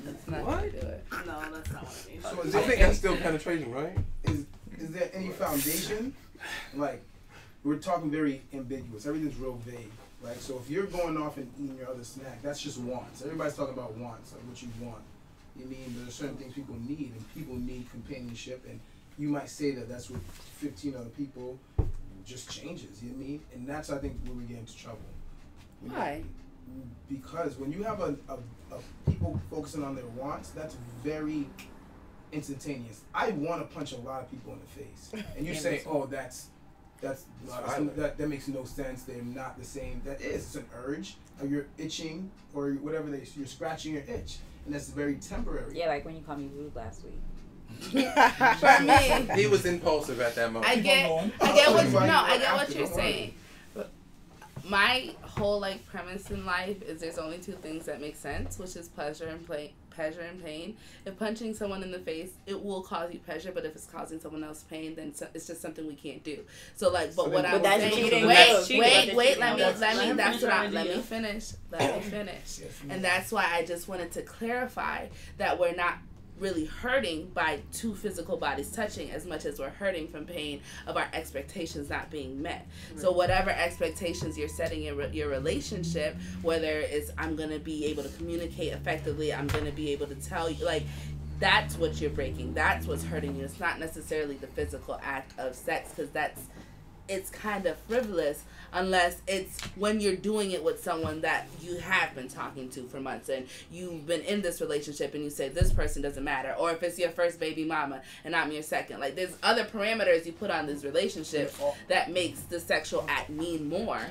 That's not what? Do it. No, that's not what I mean. So I think that's still penetration, right? Is there any foundation? Like, we're talking very ambiguous. Everything's real vague, right? So if you're going off and eating your other snack, that's just wants. Everybody's talking about wants, like what you want. You mean there's certain things people need, and people need companionship, and you might say that that's with 15 other people. Just changes, you know what I mean? And that's, I think, where we get into trouble. Why? Because when you have a people focusing on their wants, that's very instantaneous. I want to punch a lot of people in the face, and you say, "Oh, that makes no sense. They're not the same." That is, it's an urge, or you're itching, or whatever you're scratching your itch, and that's very temporary. Yeah, like when you called me rude last week. For me, He was impulsive at that moment. I get what you're saying. My whole premise in life is there's only two things that make sense, which is pleasure and pain. If punching someone in the face, it will cause you pleasure, but if it's causing someone else pain, then it's just something we can't do. So what I'm saying, wait, let me finish. And that's why I just wanted to clarify that we're not really hurting by two physical bodies touching as much as we're hurting from pain of our expectations not being met. Right. So whatever expectations you're setting in your relationship, whether it's I'm going to be able to communicate effectively, I'm going to be able to tell you, that's what you're breaking. That's what's hurting you. It's not necessarily the physical act of sex, because it's kind of frivolous unless it's when you're doing it with someone that you have been talking to for months and you've been in this relationship and you say this person doesn't matter, or if it's your first baby mama and I'm your second. There's other parameters you put on this relationship that makes the sexual act mean more.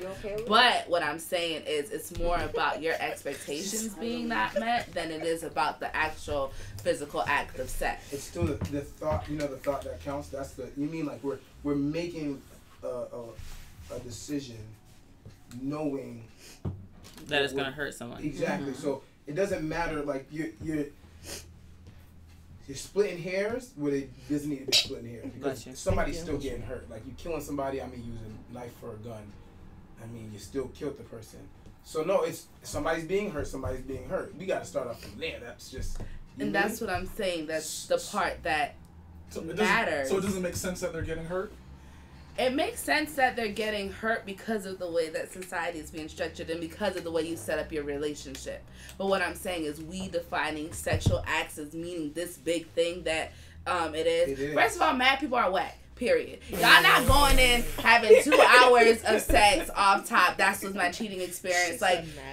But what I'm saying is it's more about your expectations being not met than it is about the actual physical act of sex. It's still the thought, the thought that counts. You mean we're making a decision knowing that it's gonna hurt someone. Exactly. Mm-hmm. So it doesn't matter. You're splitting hairs where it doesn't need to be splitting hairs because somebody's still getting hurt. You're killing somebody. Using a knife for a gun. You still killed the person. So no, it's somebody's being hurt. Somebody's being hurt. We got to start off from there. That's just. And that's what I'm saying. That's the part that matters. So it doesn't make sense that they're getting hurt? It makes sense that they're getting hurt because of the way that society is being structured and because of the way you set up your relationship. But what I'm saying is we defining sexual acts as meaning this big thing that it is. First of all, mad people are whack. Period. Y'all not going in having 2 hours of sex off top. That's was my cheating experience.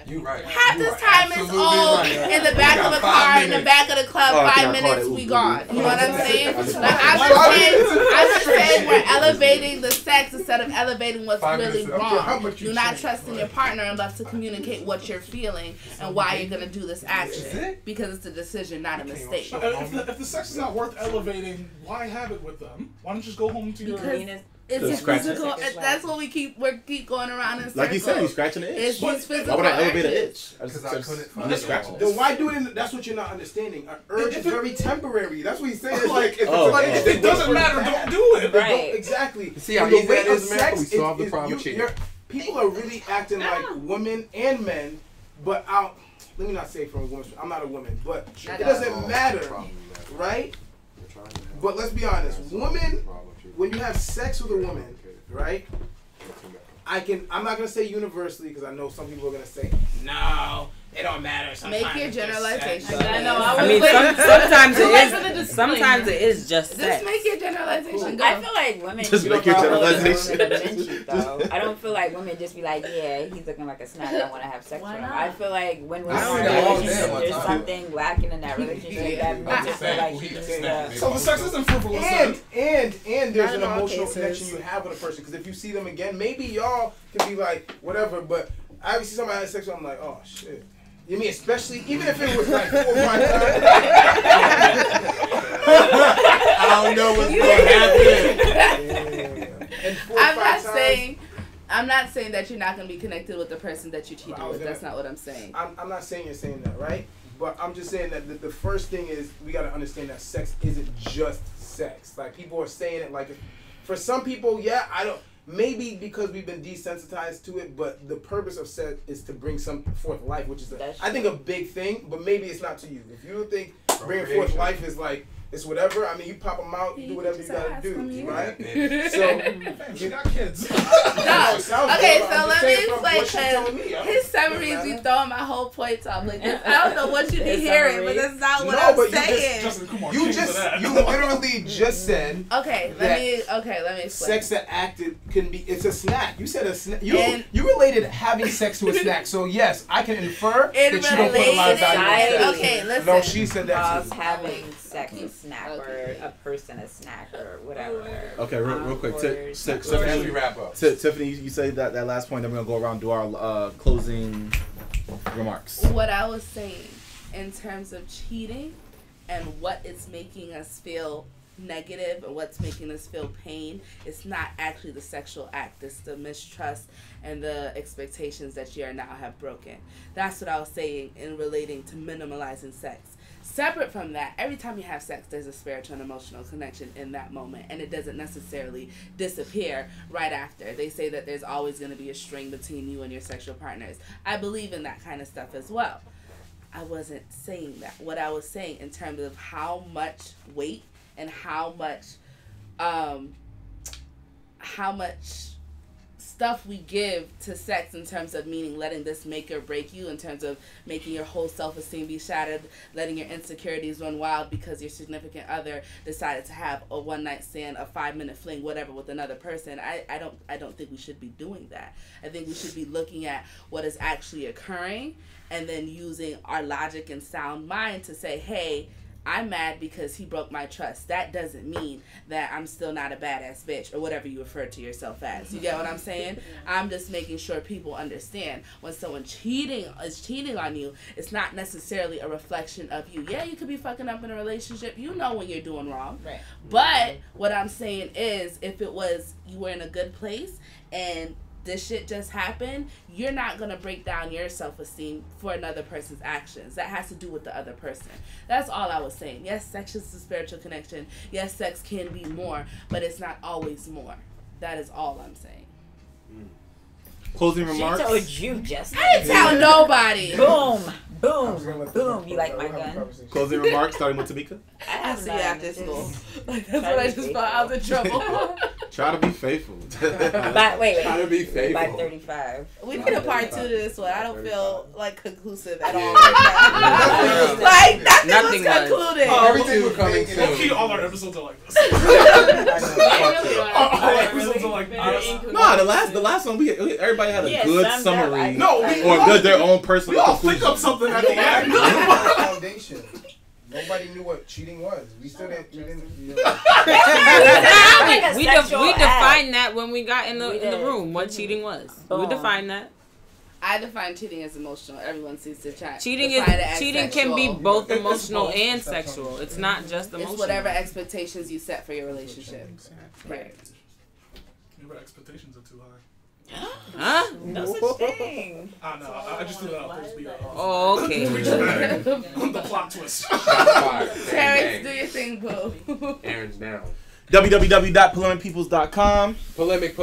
You right. Half this time is old in the back of the car, in the back of the club. 5 minutes, we gone. You know what I'm saying? I'm just saying we're elevating the sex instead of elevating what's really wrong. You're not trusting your partner enough to communicate what you're feeling and why you're gonna do this action because it's a decision, not a mistake. If the sex is not worth elevating, why have it with them? Why don't you just go home to your it's a physical. That's what we keep going around in circles. Like you said, he's scratching the itch. It's physical. Why would I elevate an itch? Because I couldn't find just scratching it. Then why do it? That's what you're not understanding. An urge is very temporary. That's what he's saying. If it doesn't matter, don't do it. Right. Exactly. See how easy that is, man? We solved the problem. People are really acting like women and men, but let me not say from a woman. I'm not a woman, but it doesn't matter, right? But let's be honest, women. When you have sex with a woman, right? I'm not gonna say universally because I know some people are gonna say no, it don't matter. Sometimes make your generalization. Sometimes it is. sometimes it is just sex. Just make your generalization go. I feel like women Just make your generalization. I don't feel like women just be like, yeah, he's looking like a snack. I want to have sex with him. I feel like when we're in a relationship, there's something lacking in that relationship that makes it feel like he needs to. So the sex isn't fruitful. And there's an emotional connection you have with a person, because if you see them again, maybe y'all can be like whatever. But I see somebody have sex with, I'm like, oh shit. You mean especially even if it was like 4 or 5 times? I don't know what's gonna happen. I'm not saying that you're not gonna be connected with the person that you cheated with. That's not what I'm saying. I'm not saying you're saying that, right? But I'm just saying that the first thing is we gotta understand that sex isn't just sex. Like people are saying it like, for some people, yeah, I don't. Maybe because we've been desensitized to it, but the purpose of sex is to bring something forth life, which is, I think, a big thing, but maybe it's not to you. If you think bringing forth life is like, it's whatever, I mean, you pop them out, you do whatever you gotta do, right? So, you got kids. No. Okay, so let me explain, because his summaries, you throwing my whole points off. Like, I don't know what you be hearing, but that's not what I'm saying. You literally just said. Okay, let me explain. Sex that acted can be, it's a snack. You said a snack. You related having sex to a snack. So yes, I can infer that you don't put a lot of value in sex. Okay, listen. No, she said that too. Having sex a snack or a person a snack or whatever. Okay, real quick. As we wrap up. Tiffany, you say that last point, then we're going to go around and do our closing remarks. What I was saying in terms of cheating and what it's making us feel negative and what's making us feel pain, it's not actually the sexual act. It's the mistrust and the expectations that you now have broken. That's what I was saying in relating to minimalizing sex. Separate from that, every time you have sex, there's a spiritual and emotional connection in that moment, and it doesn't necessarily disappear right after. They say that there's always going to be a string between you and your sexual partners. I believe in that kind of stuff as well. I wasn't saying that. What I was saying in terms of how much weight and how much stuff we give to sex in terms of meaning letting this make or break you, in terms of making your whole self-esteem be shattered, letting your insecurities run wild because your significant other decided to have a one-night stand, a 5-minute fling, whatever, with another person. I don't think we should be doing that. I think we should be looking at what is actually occurring and then using our logic and sound mind to say, hey, I'm mad because he broke my trust. That doesn't mean that I'm still not a badass bitch or whatever you refer to yourself as. You get what I'm saying? I'm just making sure people understand when someone is cheating on you, it's not necessarily a reflection of you. Yeah, you could be fucking up in a relationship. You know when you're doing wrong. Right. But what I'm saying is, if it was you were in a good place and this shit just happened, you're not going to break down your self-esteem for another person's actions. That has to do with the other person. That's all I was saying. Yes, sex is a spiritual connection. Yes, sex can be more, but it's not always more. That is all I'm saying. Closing remarks? She told you just. I didn't tell nobody. Boom. Boom. Boom. You like my gun? Closing remarks, starting with Tamika? I'll see you after school. That's what I just thought. I was in trouble. Try to be faithful. Wait. Try to be faithful. By 35. We need a part 2 to this one. I don't feel like conclusive at all. Like nothing was concluded. Everything was coming soon. Okay, all our episodes are like this. All episodes are like this. No, the last one everybody had a good summary. Or their own personal conclusion. Pick up something at the end. Foundation. Nobody knew what cheating was. We still didn't. We defined that when we got in the room. What cheating was. We defined that. I define cheating as emotional. Everyone sees the chat. Cheating can be both emotional and sexual. It's not just emotional. It's whatever expectations you set for your relationship. Right. Your expectations are too high. Huh? No such thing. I know. I just threw that out there. Oh, okay. The plot twist. Terrence, do your thing, boo. Aaron's down. www.polemicpeoples.com. Polemic.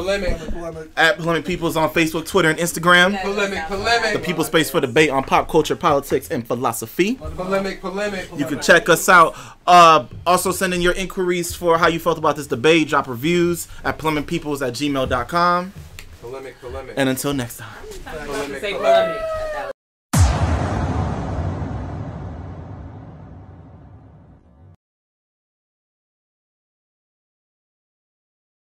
At Polemic Peoples on Facebook, Twitter, and Instagram. Polemic. The People Space for debate on pop culture, politics, and philosophy. Polemic. You can check us out. Also, send in your inquiries for how you felt about this debate. Drop reviews at polemicpeoples@gmail.com. Polemic. And until next time. Polemic.